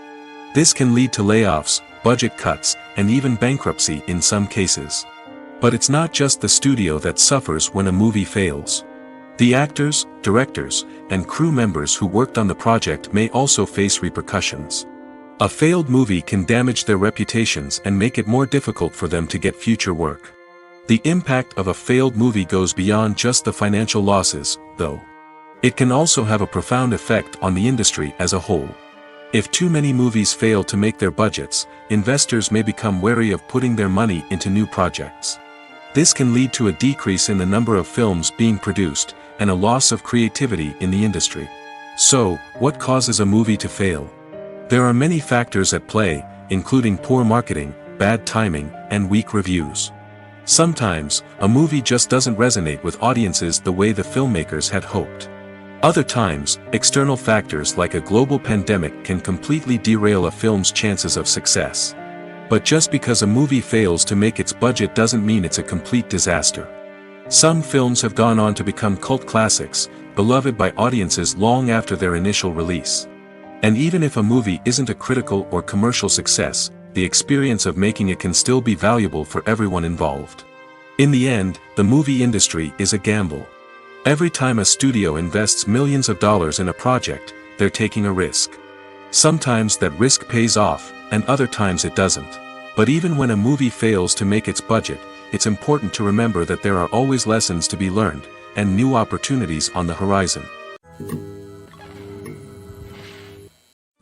Speaker 2: This can lead to layoffs, budget cuts, and even bankruptcy in some cases. But it's not just the studio that suffers when a movie fails. The actors, directors, and crew members who worked on the project may also face repercussions. A failed movie can damage their reputations and make it more difficult for them to get future work. The impact of a failed movie goes beyond just the financial losses, though. It can also have a profound effect on the industry as a whole. If too many movies fail to make their budgets, investors may become wary of putting their money into new projects. This can lead to a decrease in the number of films being produced, and a loss of creativity in the industry. So, what causes a movie to fail? There are many factors at play, including poor marketing, bad timing, and weak reviews. Sometimes, a movie just doesn't resonate with audiences the way the filmmakers had hoped. Other times, external factors like a global pandemic can completely derail a film's chances of success. But just because a movie fails to make its budget doesn't mean it's a complete disaster. Some films have gone on to become cult classics, beloved by audiences long after their initial release. And even if a movie isn't a critical or commercial success, the experience of making it can still be valuable for everyone involved. In the end, the movie industry is a gamble. Every time a studio invests millions of dollars in a project, they're taking a risk. Sometimes that risk pays off, and other times it doesn't. But even when a movie fails to make its budget, it's important to remember that there are always lessons to be learned, and new opportunities on the horizon.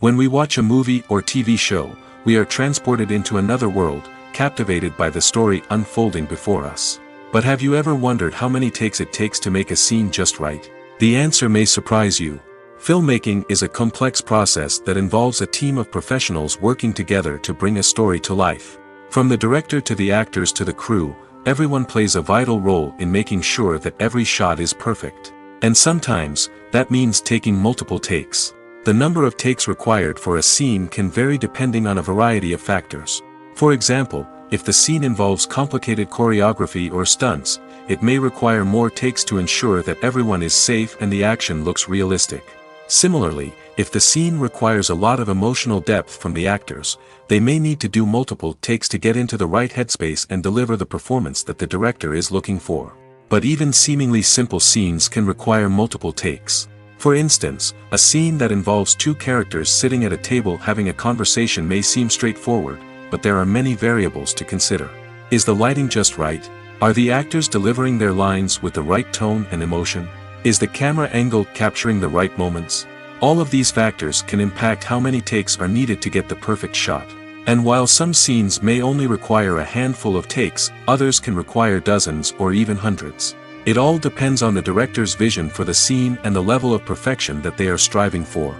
Speaker 2: When we watch a movie or TV show, we are transported into another world, captivated by the story unfolding before us. But have you ever wondered how many takes it takes to make a scene just right? The answer may surprise you. Filmmaking is a complex process that involves a team of professionals working together to bring a story to life. From the director to the actors to the crew, everyone plays a vital role in making sure that every shot is perfect. And sometimes, that means taking multiple takes. The number of takes required for a scene can vary depending on a variety of factors. For example, if the scene involves complicated choreography or stunts, it may require more takes to ensure that everyone is safe and the action looks realistic. Similarly, if the scene requires a lot of emotional depth from the actors, they may need to do multiple takes to get into the right headspace and deliver the performance that the director is looking for. But even seemingly simple scenes can require multiple takes. For instance, a scene that involves two characters sitting at a table having a conversation may seem straightforward, but there are many variables to consider. Is the lighting just right? Are the actors delivering their lines with the right tone and emotion? Is the camera angle capturing the right moments? All of these factors can impact how many takes are needed to get the perfect shot. And while some scenes may only require a handful of takes, others can require dozens or even hundreds. It all depends on the director's vision for the scene and the level of perfection that they are striving for.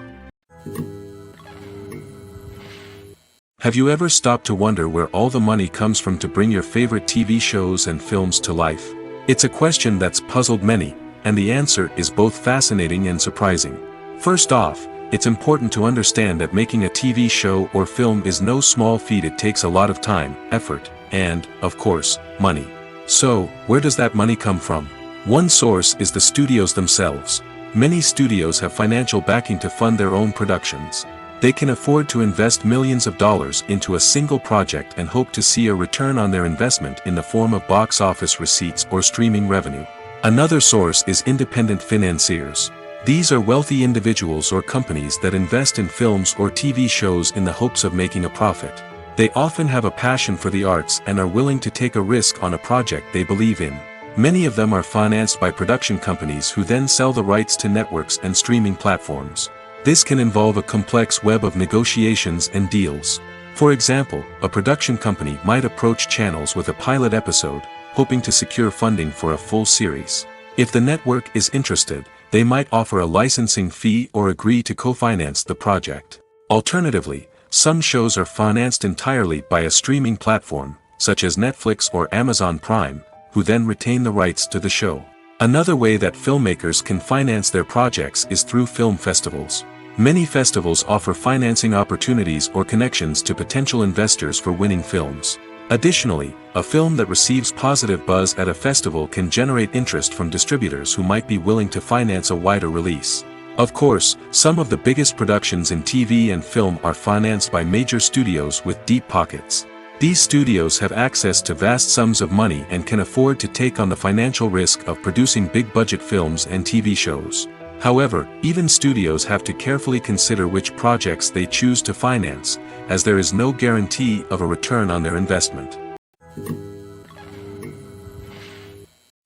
Speaker 2: Have you ever stopped to wonder where all the money comes from to bring your favorite TV shows and films to life? It's a question that's puzzled many, and the answer is both fascinating and surprising. First off, it's important to understand that making a TV show or film is no small feat. It takes a lot of time, effort, and, of course, money. So, where does that money come from? One source is the studios themselves. Many studios have financial backing to fund their own productions. They can afford to invest millions of dollars into a single project and hope to see a return on their investment in the form of box office receipts or streaming revenue. Another source is independent financiers. These are wealthy individuals or companies that invest in films or TV shows in the hopes of making a profit. They often have a passion for the arts and are willing to take a risk on a project they believe in. Many of them are financed by production companies who then sell the rights to networks and streaming platforms. This can involve a complex web of negotiations and deals. For example, a production company might approach channels with a pilot episode, hoping to secure funding for a full series. If the network is interested, they might offer a licensing fee or agree to co-finance the project. Alternatively, some shows are financed entirely by a streaming platform, such as Netflix or Amazon Prime, who then retain the rights to the show. Another way that filmmakers can finance their projects is through film festivals. Many festivals offer financing opportunities or connections to potential investors for winning films. Additionally, a film that receives positive buzz at a festival can generate interest from distributors who might be willing to finance a wider release. Of course, some of the biggest productions in TV and film are financed by major studios with deep pockets. These studios have access to vast sums of money and can afford to take on the financial risk of producing big-budget films and TV shows. However, even studios have to carefully consider which projects they choose to finance, as there is no guarantee of a return on their investment.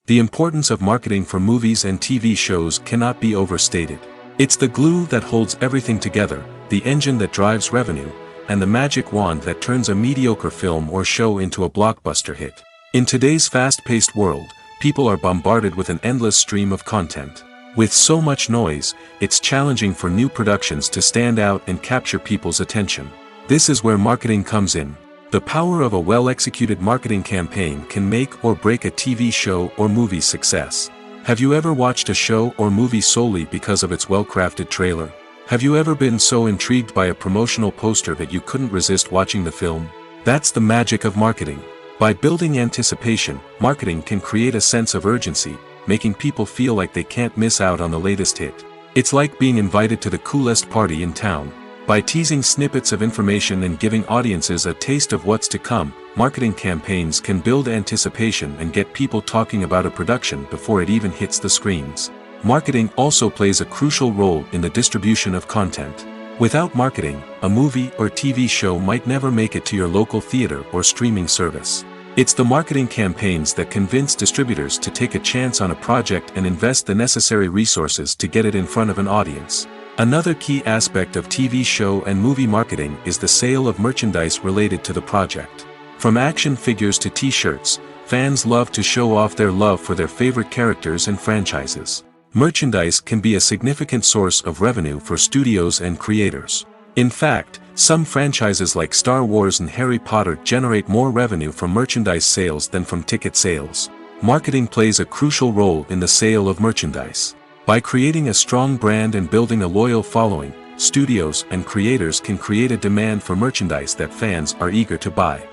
Speaker 2: The importance of marketing for movies and TV shows cannot be overstated. It's the glue that holds everything together, the engine that drives revenue, and the magic wand that turns a mediocre film or show into a blockbuster hit. In today's fast-paced world, people are bombarded with an endless stream of content. With so much noise, it's challenging for new productions to stand out and capture people's attention. This is where marketing comes in. The power of a well-executed marketing campaign can make or break a TV show or movie's success. Have you ever watched a show or movie solely because of its well-crafted trailer? Have you ever been so intrigued by a promotional poster that you couldn't resist watching the film? That's the magic of marketing. By building anticipation, marketing can create a sense of urgency, making people feel like they can't miss out on the latest hit. It's like being invited to the coolest party in town. By teasing snippets of information and giving audiences a taste of what's to come, marketing campaigns can build anticipation and get people talking about a production before it even hits the screens. Marketing also plays a crucial role in the distribution of content. Without marketing, a movie or TV show might never make it to your local theater or streaming service. It's the marketing campaigns that convince distributors to take a chance on a project and invest the necessary resources to get it in front of an audience. Another key aspect of TV show and movie marketing is the sale of merchandise related to the project. From action figures to t-shirts, fans love to show off their love for their favorite characters and franchises. Merchandise can be a significant source of revenue for studios and creators. In fact, some franchises like Star Wars and Harry Potter generate more revenue from merchandise sales than from ticket sales. Marketing plays a crucial role in the sale of merchandise. By creating a strong brand and building a loyal following, studios and creators can create a demand for merchandise that fans are eager to buy.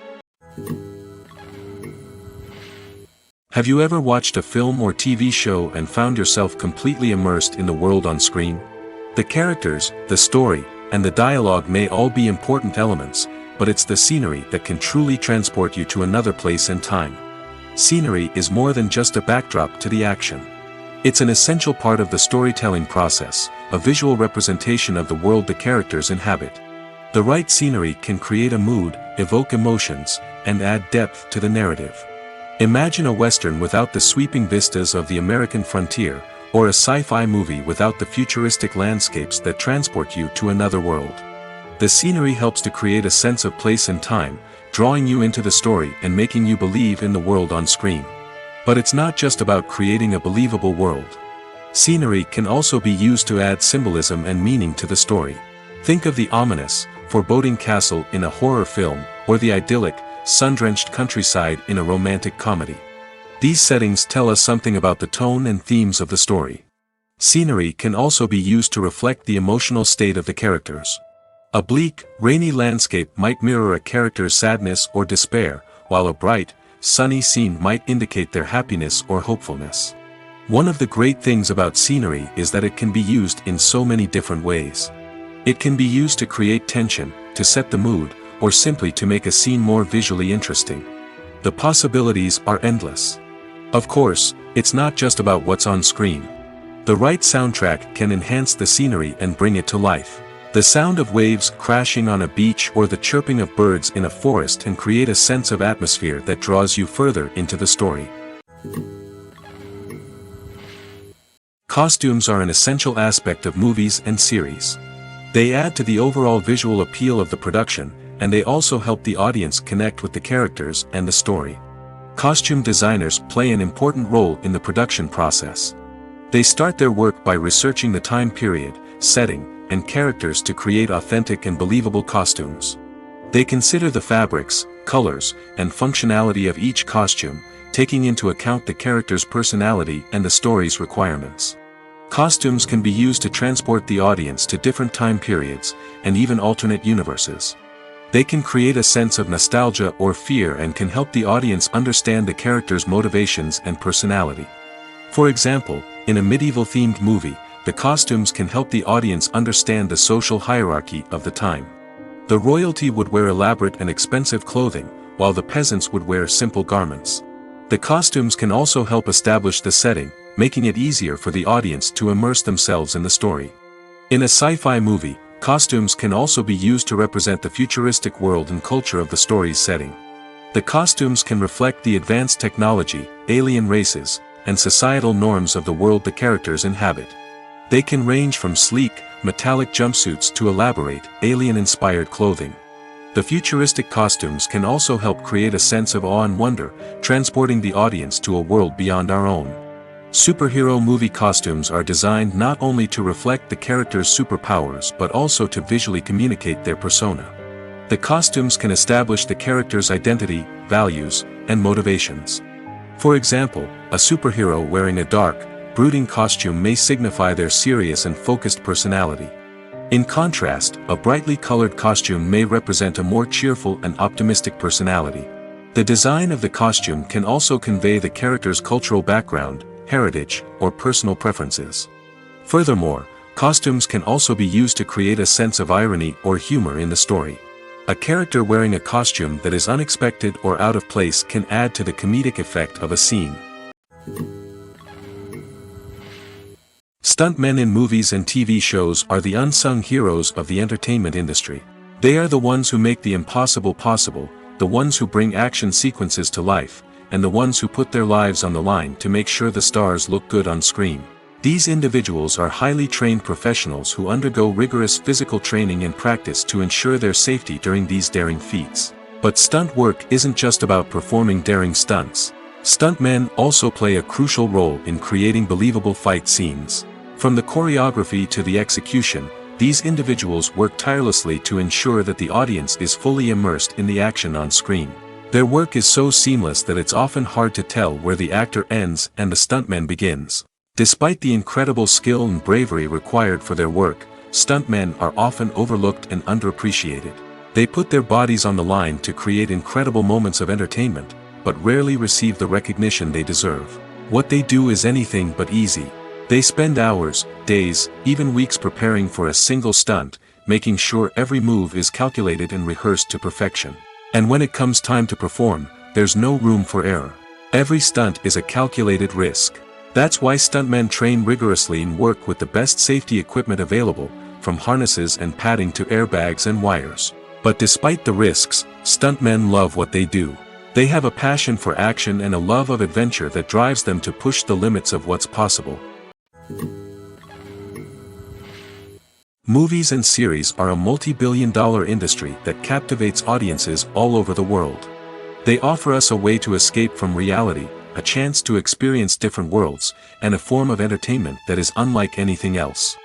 Speaker 2: Have you ever watched a film or TV show and found yourself completely immersed in the world on screen? The characters, the story, and the dialogue may all be important elements, but it's the scenery that can truly transport you to another place and time. Scenery is more than just a backdrop to the action. It's an essential part of the storytelling process, a visual representation of the world the characters inhabit. The right scenery can create a mood, evoke emotions, and add depth to the narrative. Imagine a Western without the sweeping vistas of the American frontier, or a sci-fi movie without the futuristic landscapes that transport you to another world. The scenery helps to create a sense of place and time, drawing you into the story and making you believe in the world on screen. But it's not just about creating a believable world. Scenery can also be used to add symbolism and meaning to the story. Think of the ominous, foreboding castle in a horror film, or the idyllic, sun-drenched countryside in a romantic comedy. These settings tell us something about the tone and themes of the story. Scenery can also be used to reflect the emotional state of the characters. A bleak, rainy landscape might mirror a character's sadness or despair, while a bright, sunny scene might indicate their happiness or hopefulness. One of the great things about scenery is that it can be used in so many different ways. It can be used to create tension, to set the mood, or simply to make a scene more visually interesting. The possibilities are endless. Of course, it's not just about what's on screen. The right soundtrack can enhance the scenery and bring it to life. The sound of waves crashing on a beach or the chirping of birds in a forest can create a sense of atmosphere that draws you further into the story. Costumes are an essential aspect of movies and series. They add to the overall visual appeal of the production, and they also help the audience connect with the characters and the story. Costume designers play an important role in the production process. They start their work by researching the time period, setting, and characters to create authentic and believable costumes. They consider the fabrics, colors, and functionality of each costume, taking into account the character's personality and the story's requirements. Costumes can be used to transport the audience to different time periods, and even alternate universes. They can create a sense of nostalgia or fear and can help the audience understand the character's motivations and personality. For example, in a medieval-themed movie, the costumes can help the audience understand the social hierarchy of the time. The royalty would wear elaborate and expensive clothing, while the peasants would wear simple garments. The costumes can also help establish the setting, making it easier for the audience to immerse themselves in the story. In a sci-fi movie, costumes can also be used to represent the futuristic world and culture of the story's setting. The costumes can reflect the advanced technology, alien races, and societal norms of the world the characters inhabit. They can range from sleek, metallic jumpsuits to elaborate, alien-inspired clothing. The futuristic costumes can also help create a sense of awe and wonder, transporting the audience to a world beyond our own. Superhero movie costumes are designed not only to reflect the character's superpowers but also to visually communicate their persona. The costumes can establish the character's identity, values, and motivations. For example, a superhero wearing a dark, brooding costume may signify their serious and focused personality. In contrast, a brightly colored costume may represent a more cheerful and optimistic personality. The design of the costume can also convey the character's cultural background, heritage, or personal preferences. Furthermore, costumes can also be used to create a sense of irony or humor in the story. A character wearing a costume that is unexpected or out of place can add to the comedic effect of a scene. Stuntmen in movies and TV shows are the unsung heroes of the entertainment industry. They are the ones who make the impossible possible, the ones who bring action sequences to life, and the ones who put their lives on the line to make sure the stars look good on screen. These individuals are highly trained professionals who undergo rigorous physical training and practice to ensure their safety during these daring feats. But stunt work isn't just about performing daring stunts. Stuntmen also play a crucial role in creating believable fight scenes. From the choreography to the execution, these individuals work tirelessly to ensure that the audience is fully immersed in the action on screen. Their work is so seamless that it's often hard to tell where the actor ends and the stuntman begins. Despite the incredible skill and bravery required for their work, stuntmen are often overlooked and underappreciated. They put their bodies on the line to create incredible moments of entertainment, but rarely receive the recognition they deserve. What they do is anything but easy. They spend hours, days, even weeks preparing for a single stunt, making sure every move is calculated and rehearsed to perfection. And when it comes time to perform, there's no room for error. Every stunt is a calculated risk. That's why stuntmen train rigorously and work with the best safety equipment available, from harnesses and padding to airbags and wires. But despite the risks, stuntmen love what they do. They have a passion for action and a love of adventure that drives them to push the limits of what's possible. Movies and series are a multi-billion-dollar industry that captivates audiences all over the world. They offer us a way to escape from reality, a chance to experience different worlds, and a form of entertainment that is unlike anything else.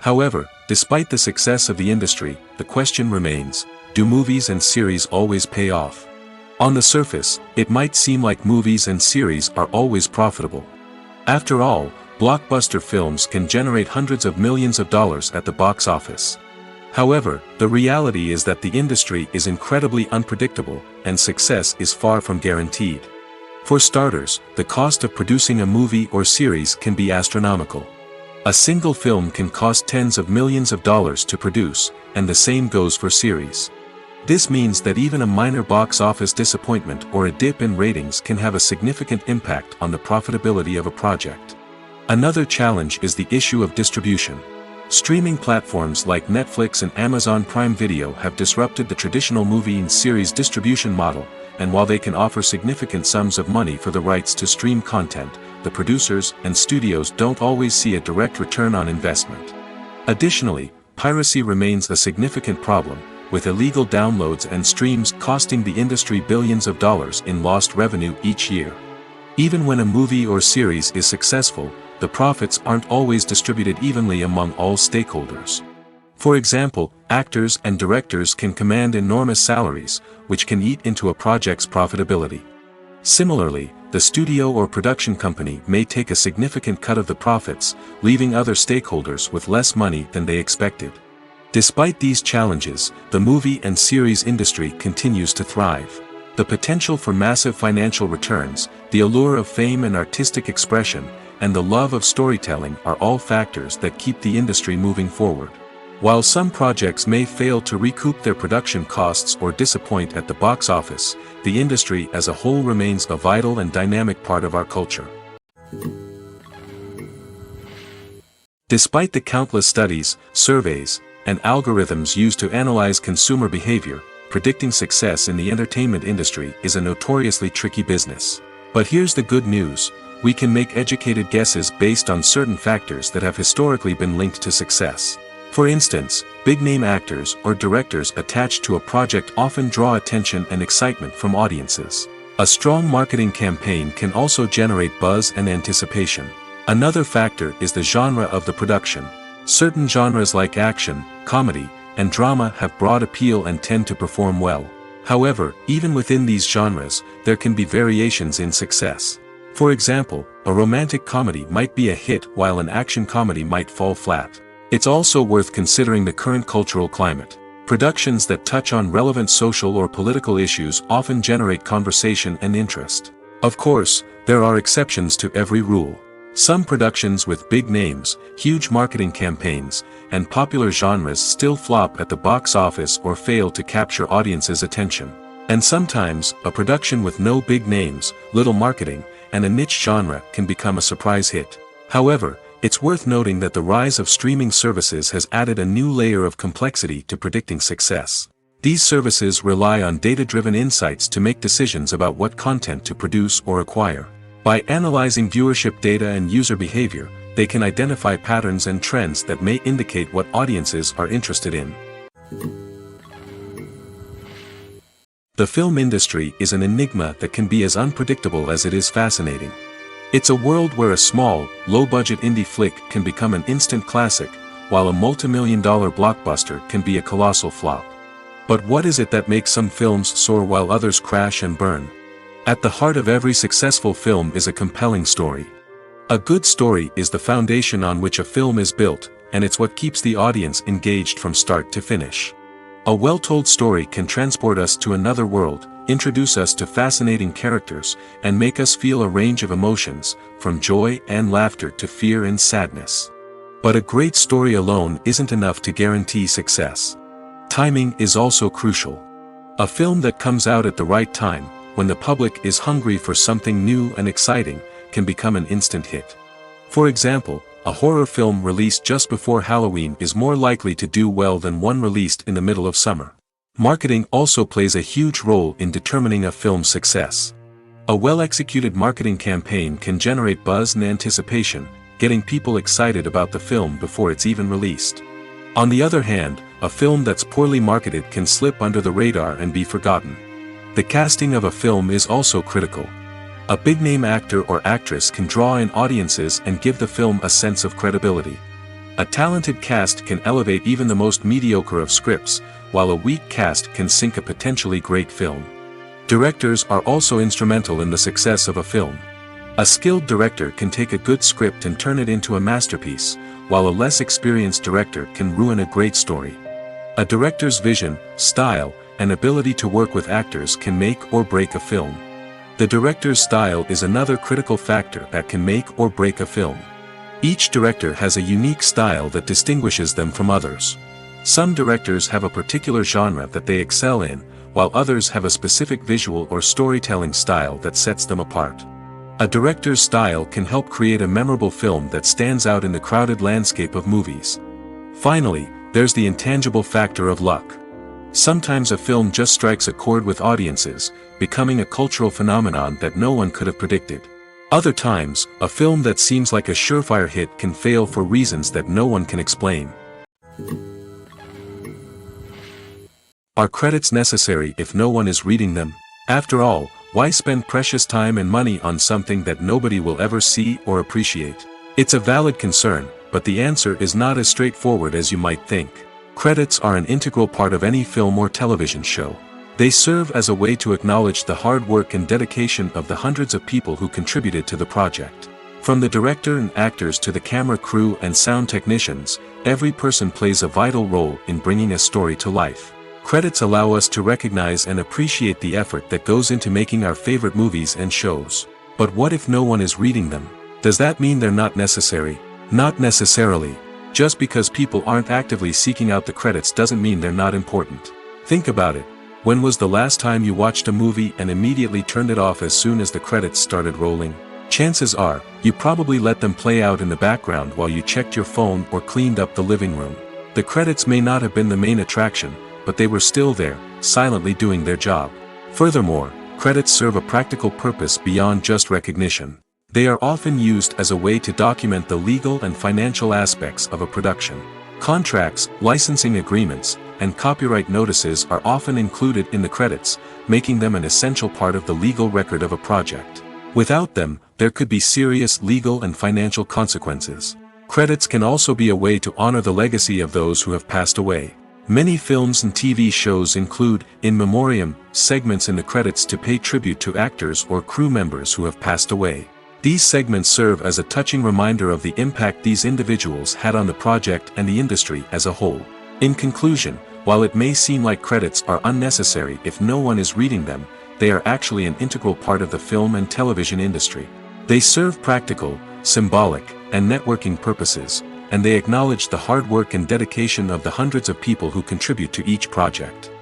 Speaker 2: However, despite the success of the industry, the question remains, do movies and series always pay off? On the surface, it might seem like movies and series are always profitable. After all, blockbuster films can generate hundreds of millions of dollars at the box office. However, the reality is that the industry is incredibly unpredictable, and success is far from guaranteed. For starters, the cost of producing a movie or series can be astronomical. A single film can cost tens of millions of dollars to produce, and the same goes for series. This means that even a minor box office disappointment or a dip in ratings can have a significant impact on the profitability of a project. Another challenge is the issue of distribution. Streaming platforms like Netflix and Amazon Prime Video have disrupted the traditional movie and series distribution model, and while they can offer significant sums of money for the rights to stream content, the producers and studios don't always see a direct return on investment. Additionally, piracy remains a significant problem, with illegal downloads and streams costing the industry billions of dollars in lost revenue each year. Even when a movie or series is successful, the profits aren't always distributed evenly among all stakeholders. For example, actors and directors can command enormous salaries, which can eat into a project's profitability. Similarly, the studio or production company may take a significant cut of the profits, leaving other stakeholders with less money than they expected. Despite these challenges, the movie and series industry continues to thrive. The potential for massive financial returns, the allure of fame and artistic expression, and the love of storytelling are all factors that keep the industry moving forward. While some projects may fail to recoup their production costs or disappoint at the box office, the industry as a whole remains a vital and dynamic part of our culture. Despite the countless studies, surveys, and algorithms used to analyze consumer behavior, predicting success in the entertainment industry is a notoriously tricky business. But here's the good news: we can make educated guesses based on certain factors that have historically been linked to success. For instance, big-name actors or directors attached to a project often draw attention and excitement from audiences. A strong marketing campaign can also generate buzz and anticipation. Another factor is the genre of the production. Certain genres like action, comedy, and drama have broad appeal and tend to perform well. However, even within these genres, there can be variations in success. For example, a romantic comedy might be a hit while an action comedy might fall flat. It's also worth considering the current cultural climate. Productions that touch on relevant social or political issues often generate conversation and interest. Of course, there are exceptions to every rule. Some productions with big names, huge marketing campaigns, and popular genres still flop at the box office or fail to capture audiences' attention. And sometimes, a production with no big names, little marketing, and a niche genre can become a surprise hit. However, it's worth noting that the rise of streaming services has added a new layer of complexity to predicting success. These services rely on data-driven insights to make decisions about what content to produce or acquire. By analyzing viewership data and user behavior, they can identify patterns and trends that may indicate what audiences are interested in. The film industry is an enigma that can be as unpredictable as it is fascinating. It's a world where a small, low-budget indie flick can become an instant classic, while a multi-million-dollar blockbuster can be a colossal flop. But what is it that makes some films soar while others crash and burn? At the heart of every successful film is a compelling story. A good story is the foundation on which a film is built, and it's what keeps the audience engaged from start to finish. A well-told story can transport us to another world, introduce us to fascinating characters, and make us feel a range of emotions, from joy and laughter to fear and sadness. But a great story alone isn't enough to guarantee success. Timing is also crucial. A film that comes out at the right time, when the public is hungry for something new and exciting, can become an instant hit. For example, a horror film released just before Halloween is more likely to do well than one released in the middle of summer. Marketing also plays a huge role in determining a film's success. A well-executed marketing campaign can generate buzz and anticipation, getting people excited about the film before it's even released. On the other hand, a film that's poorly marketed can slip under the radar and be forgotten. The casting of a film is also critical. A big-name actor or actress can draw in audiences and give the film a sense of credibility. A talented cast can elevate even the most mediocre of scripts, while a weak cast can sink a potentially great film. Directors are also instrumental in the success of a film. A skilled director can take a good script and turn it into a masterpiece, while a less experienced director can ruin a great story. A director's vision, style, and ability to work with actors can make or break a film. The director's style is another critical factor that can make or break a film. Each director has a unique style that distinguishes them from others. Some directors have a particular genre that they excel in, while others have a specific visual or storytelling style that sets them apart. A director's style can help create a memorable film that stands out in the crowded landscape of movies. Finally, there's the intangible factor of luck. Sometimes a film just strikes a chord with audiences, becoming a cultural phenomenon that no one could have predicted. Other times, a film that seems like a surefire hit can fail for reasons that no one can explain. Are credits necessary if no one is reading them? After all, why spend precious time and money on something that nobody will ever see or appreciate? It's a valid concern, but the answer is not as straightforward as you might think. Credits are an integral part of any film or television show. They serve as a way to acknowledge the hard work and dedication of the hundreds of people who contributed to the project. From the director and actors to the camera crew and sound technicians, every person plays a vital role in bringing a story to life. Credits allow us to recognize and appreciate the effort that goes into making our favorite movies and shows. But what if no one is reading them? Does that mean they're not necessary? Not necessarily. Just because people aren't actively seeking out the credits doesn't mean they're not important. Think about it. When was the last time you watched a movie and immediately turned it off as soon as the credits started rolling? Chances are, you probably let them play out in the background while you checked your phone or cleaned up the living room. The credits may not have been the main attraction, but they were still there, silently doing their job. Furthermore, credits serve a practical purpose beyond just recognition. They are often used as a way to document the legal and financial aspects of a production. Contracts, licensing agreements, and copyright notices are often included in the credits, making them an essential part of the legal record of a project. Without them, there could be serious legal and financial consequences. Credits can also be a way to honor the legacy of those who have passed away. Many films and TV shows include, in memoriam, segments in the credits to pay tribute to actors or crew members who have passed away. These segments serve as a touching reminder of the impact these individuals had on the project and the industry as a whole. In conclusion, while it may seem like credits are unnecessary if no one is reading them, they are actually an integral part of the film and television industry. They serve practical, symbolic, and networking purposes, and they acknowledge the hard work and dedication of the hundreds of people who contribute to each project.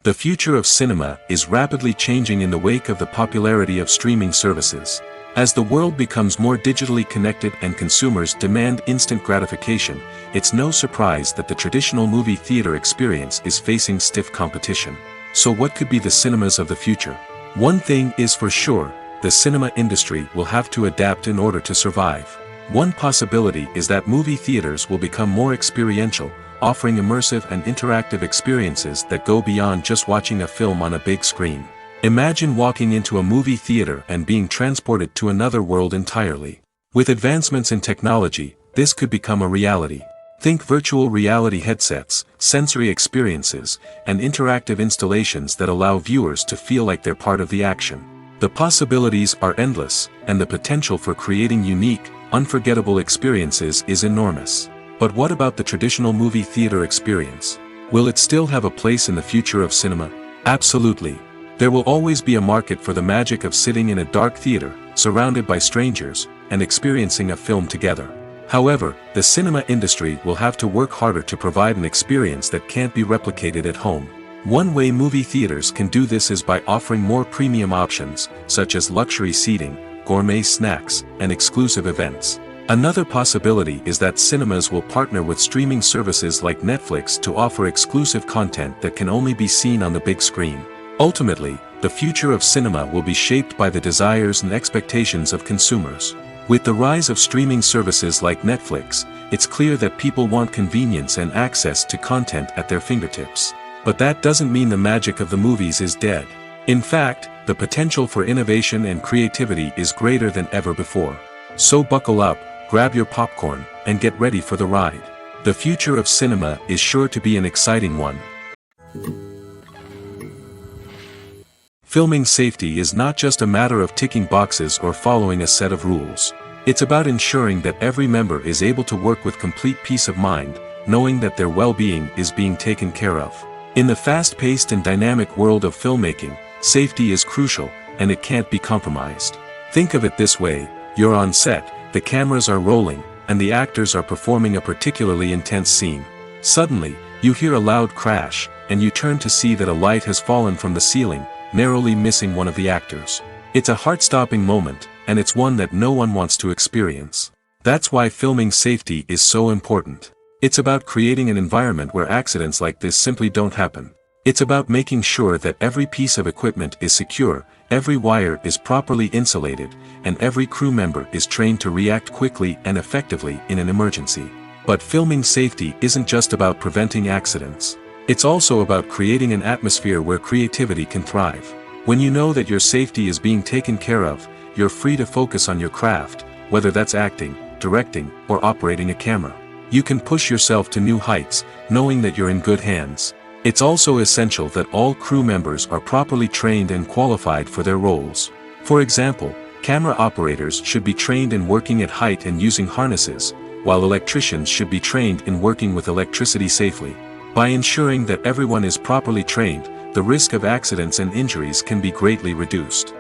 Speaker 2: The future of cinema is rapidly changing in the wake of the popularity of streaming services. As the world becomes more digitally connected and consumers demand instant gratification, it's no surprise that the traditional movie theater experience is facing stiff competition. So what could be the cinemas of the future? One thing is for sure, the cinema industry will have to adapt in order to survive. One possibility is that movie theaters will become more experiential, offering immersive and interactive experiences that go beyond just watching a film on a big screen. Imagine walking into a movie theater and being transported to another world entirely. With advancements in technology, this could become a reality. Think virtual reality headsets, sensory experiences, and interactive installations that allow viewers to feel like they're part of the action. The possibilities are endless, and the potential for creating unique, unforgettable experiences is enormous. But what about the traditional movie theater experience? Will it still have a place in the future of cinema? Absolutely. There will always be a market for the magic of sitting in a dark theater, surrounded by strangers, and experiencing a film together. However, the cinema industry will have to work harder to provide an experience that can't be replicated at home. One way movie theaters can do this is by offering more premium options, such as luxury seating, gourmet snacks, and exclusive events. Another possibility is that cinemas will partner with streaming services like Netflix to offer exclusive content that can only be seen on the big screen. Ultimately, the future of cinema will be shaped by the desires and expectations of consumers. With the rise of streaming services like Netflix, it's clear that people want convenience and access to content at their fingertips. But that doesn't mean the magic of the movies is dead. In fact, the potential for innovation and creativity is greater than ever before. So buckle up, grab your popcorn, and get ready for the ride. The future of cinema is sure to be an exciting one. Filming safety is not just a matter of ticking boxes or following a set of rules. It's about ensuring that every member is able to work with complete peace of mind, knowing that their well-being is being taken care of. In the fast-paced and dynamic world of filmmaking, safety is crucial, and it can't be compromised. Think of it this way: you're on set, the cameras are rolling, and the actors are performing a particularly intense scene. Suddenly, you hear a loud crash, and you turn to see that a light has fallen from the ceiling, narrowly missing one of the actors. It's a heart-stopping moment, and it's one that no one wants to experience. That's why filming safety is so important. It's about creating an environment where accidents like this simply don't happen. It's about making sure that every piece of equipment is secure, every wire is properly insulated, and every crew member is trained to react quickly and effectively in an emergency. But filming safety isn't just about preventing accidents. It's also about creating an atmosphere where creativity can thrive. When you know that your safety is being taken care of, you're free to focus on your craft, whether that's acting, directing, or operating a camera. You can push yourself to new heights, knowing that you're in good hands. It's also essential that all crew members are properly trained and qualified for their roles. For example, camera operators should be trained in working at height and using harnesses, while electricians should be trained in working with electricity safely. By ensuring that everyone is properly trained, the risk of accidents and injuries can be greatly reduced.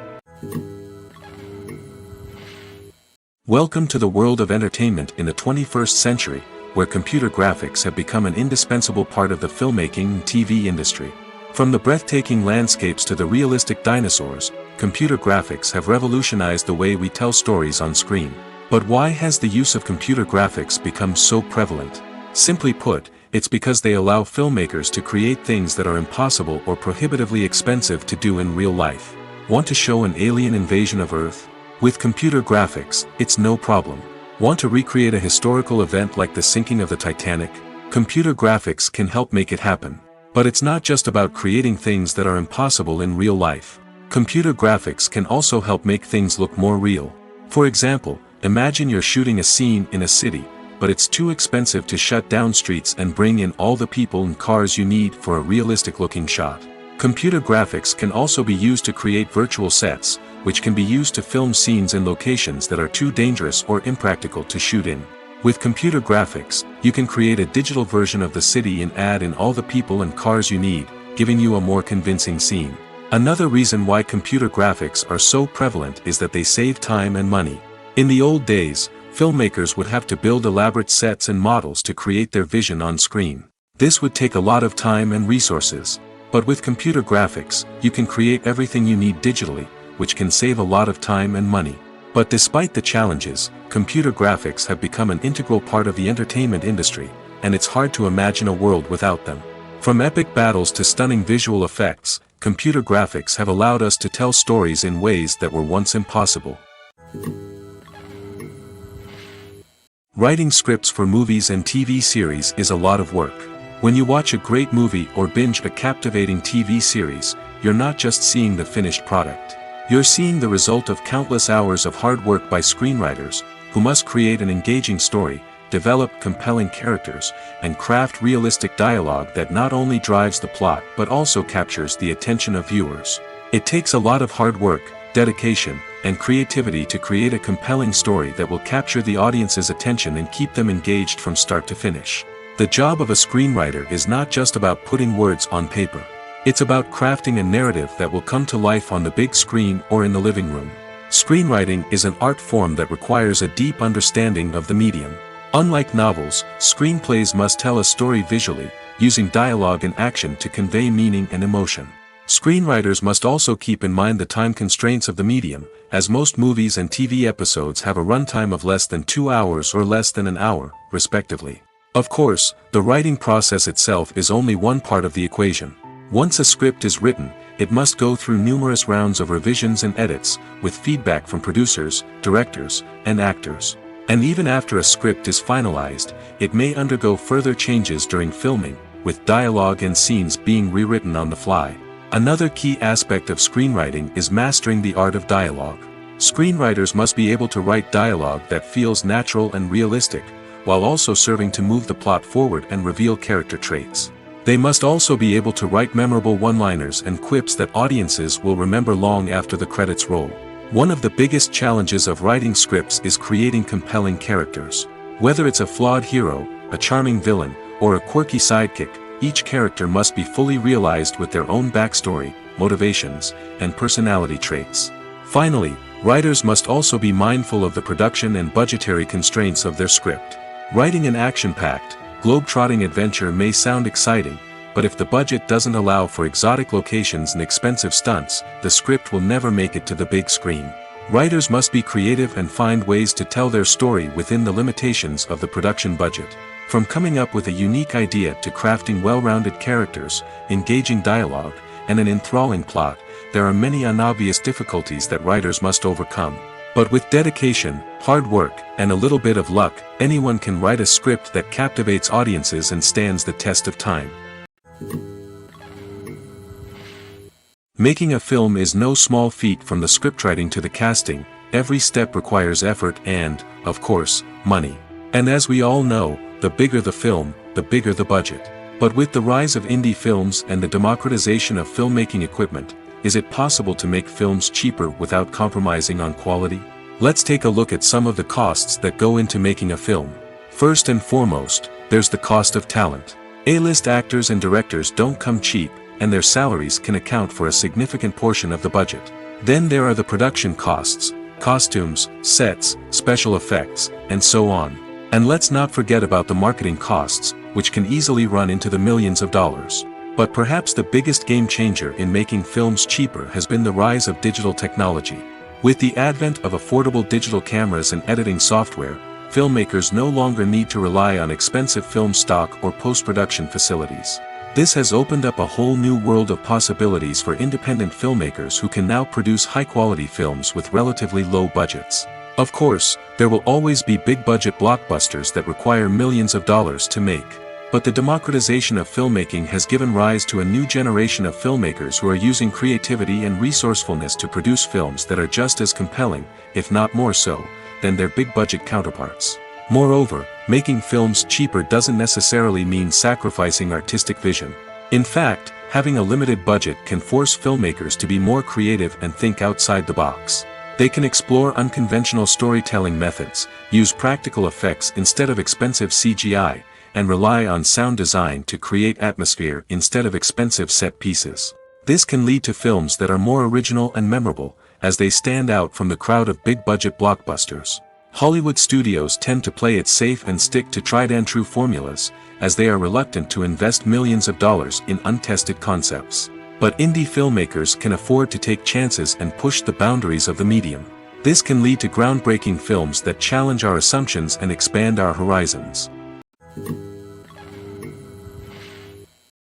Speaker 2: Welcome to the world of entertainment in the 21st century, where computer graphics have become an indispensable part of the filmmaking and TV industry. From the breathtaking landscapes to the realistic dinosaurs, computer graphics have revolutionized the way we tell stories on screen. But why has the use of computer graphics become so prevalent? Simply put, it's because they allow filmmakers to create things that are impossible or prohibitively expensive to do in real life. Want to show an alien invasion of Earth? With computer graphics, it's no problem. Want to recreate a historical event like the sinking of the Titanic? Computer graphics can help make it happen. But it's not just about creating things that are impossible in real life. Computer graphics can also help make things look more real. For example, imagine you're shooting a scene in a city, but it's too expensive to shut down streets and bring in all the people and cars you need for a realistic-looking shot. Computer graphics can also be used to create virtual sets, which can be used to film scenes in locations that are too dangerous or impractical to shoot in. With computer graphics, you can create a digital version of the city and add in all the people and cars you need, giving you a more convincing scene. Another reason why computer graphics are so prevalent is that they save time and money. In the old days, filmmakers would have to build elaborate sets and models to create their vision on screen. This would take a lot of time and resources. But with computer graphics, you can create everything you need digitally, which can save a lot of time and money. But despite the challenges, computer graphics have become an integral part of the entertainment industry, and it's hard to imagine a world without them. From epic battles to stunning visual effects, computer graphics have allowed us to tell stories in ways that were once impossible. Writing scripts for movies and TV series is a lot of work. When you watch a great movie or binge a captivating TV series, you're not just seeing the finished product. You're seeing the result of countless hours of hard work by screenwriters, who must create an engaging story, develop compelling characters, and craft realistic dialogue that not only drives the plot but also captures the attention of viewers. It takes a lot of hard work, dedication, and creativity to create a compelling story that will capture the audience's attention and keep them engaged from start to finish. The job of a screenwriter is not just about putting words on paper. It's about crafting a narrative that will come to life on the big screen or in the living room. Screenwriting is an art form that requires a deep understanding of the medium. Unlike novels, screenplays must tell a story visually, using dialogue and action to convey meaning and emotion. Screenwriters must also keep in mind the time constraints of the medium, as most movies and TV episodes have a runtime of less than 2 hours or less than an hour, respectively. Of course, the writing process itself is only one part of the equation. Once a script is written, it must go through numerous rounds of revisions and edits, with feedback from producers, directors, and actors. And even after a script is finalized, it may undergo further changes during filming, with dialogue and scenes being rewritten on the fly. Another key aspect of screenwriting is mastering the art of dialogue. Screenwriters must be able to write dialogue that feels natural and realistic, while also serving to move the plot forward and reveal character traits. They must also be able to write memorable one-liners and quips that audiences will remember long after the credits roll. One of the biggest challenges of writing scripts is creating compelling characters. Whether it's a flawed hero, a charming villain, or a quirky sidekick, each character must be fully realized with their own backstory, motivations, and personality traits. Finally, writers must also be mindful of the production and budgetary constraints of their script. Writing an action-packed, globe-trotting adventure may sound exciting, but if the budget doesn't allow for exotic locations and expensive stunts, the script will never make it to the big screen. Writers must be creative and find ways to tell their story within the limitations of the production budget. From coming up with a unique idea to crafting well-rounded characters, engaging dialogue, and an enthralling plot, there are many unobvious difficulties that writers must overcome. But with dedication, hard work, and a little bit of luck, anyone can write a script that captivates audiences and stands the test of time. Making a film is no small feat. From the scriptwriting to the casting, every step requires effort and, of course, money. And as we all know, the bigger the film, the bigger the budget. But with the rise of indie films and the democratization of filmmaking equipment, is it possible to make films cheaper without compromising on quality? Let's take a look at some of the costs that go into making a film. First and foremost, there's the cost of talent. A-list actors and directors don't come cheap, and their salaries can account for a significant portion of the budget. Then there are the production costs, costumes, sets, special effects, and so on. And let's not forget about the marketing costs, which can easily run into the millions of dollars. But perhaps the biggest game changer in making films cheaper has been the rise of digital technology. With the advent of affordable digital cameras and editing software, filmmakers no longer need to rely on expensive film stock or post-production facilities. This has opened up a whole new world of possibilities for independent filmmakers who can now produce high-quality films with relatively low budgets. Of course, there will always be big-budget blockbusters that require millions of dollars to make. But the democratization of filmmaking has given rise to a new generation of filmmakers who are using creativity and resourcefulness to produce films that are just as compelling, if not more so, than their big-budget counterparts. Moreover, making films cheaper doesn't necessarily mean sacrificing artistic vision. In fact, having a limited budget can force filmmakers to be more creative and think outside the box. They can explore unconventional storytelling methods, use practical effects instead of expensive CGI, and rely on sound design to create atmosphere instead of expensive set pieces. This can lead to films that are more original and memorable, as they stand out from the crowd of big-budget blockbusters. Hollywood studios tend to play it safe and stick to tried-and-true formulas, as they are reluctant to invest millions of dollars in untested concepts. But indie filmmakers can afford to take chances and push the boundaries of the medium. This can lead to groundbreaking films that challenge our assumptions and expand our horizons.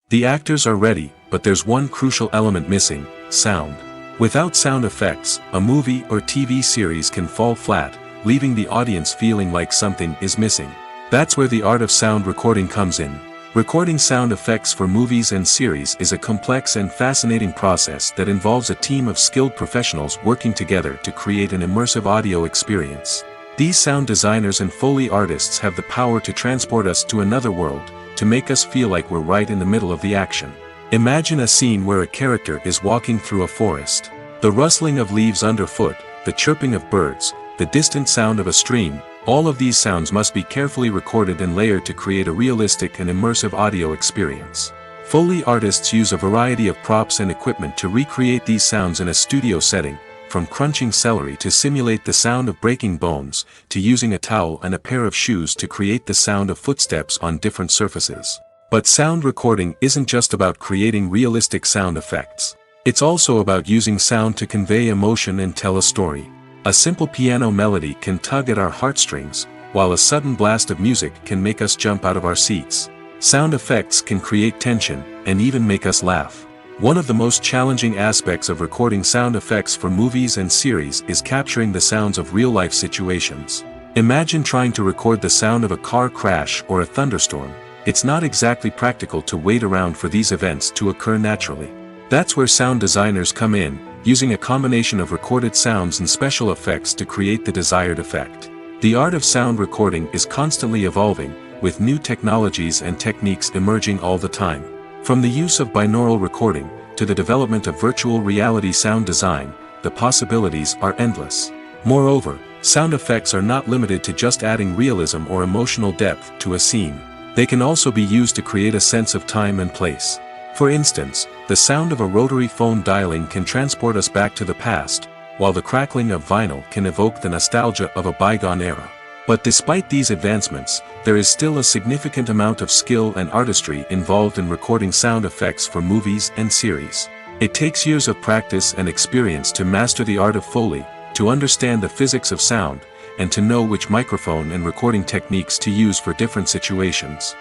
Speaker 2: The actors are ready, but there's one crucial element missing: sound. Without sound effects, a movie or TV series can fall flat, leaving the audience feeling like something is missing. That's where the art of sound recording comes in. Recording sound effects for movies and series is a complex and fascinating process that involves a team of skilled professionals working together to create an immersive audio experience. These sound designers and Foley artists have the power to transport us to another world, to make us feel like we're right in the middle of the action. Imagine a scene where a character is walking through a forest. The rustling of leaves underfoot, the chirping of birds, the distant sound of a stream, all of these sounds must be carefully recorded and layered to create a realistic and immersive audio experience. Foley artists use a variety of props and equipment to recreate these sounds in a studio setting, from crunching celery to simulate the sound of breaking bones, to using a towel and a pair of shoes to create the sound of footsteps on different surfaces. But sound recording isn't just about creating realistic sound effects. It's also about using sound to convey emotion and tell a story. A simple piano melody can tug at our heartstrings, while a sudden blast of music can make us jump out of our seats. Sound effects can create tension, and even make us laugh. One of the most challenging aspects of recording sound effects for movies and series is capturing the sounds of real-life situations. Imagine trying to record the sound of a car crash or a thunderstorm. It's not exactly practical to wait around for these events to occur naturally. That's where sound designers come in, using a combination of recorded sounds and special effects to create the desired effect. The art of sound recording is constantly evolving, with new technologies and techniques emerging all the time. From the use of binaural recording, to the development of virtual reality sound design, the possibilities are endless. Moreover, sound effects are not limited to just adding realism or emotional depth to a scene. They can also be used to create a sense of time and place. For instance, the sound of a rotary phone dialing can transport us back to the past, while the crackling of vinyl can evoke the nostalgia of a bygone era. But despite these advancements, there is still a significant amount of skill and artistry involved in recording sound effects for movies and series. It takes years of practice and experience to master the art of Foley, to understand the physics of sound, and to know which microphone and recording techniques to use for different situations.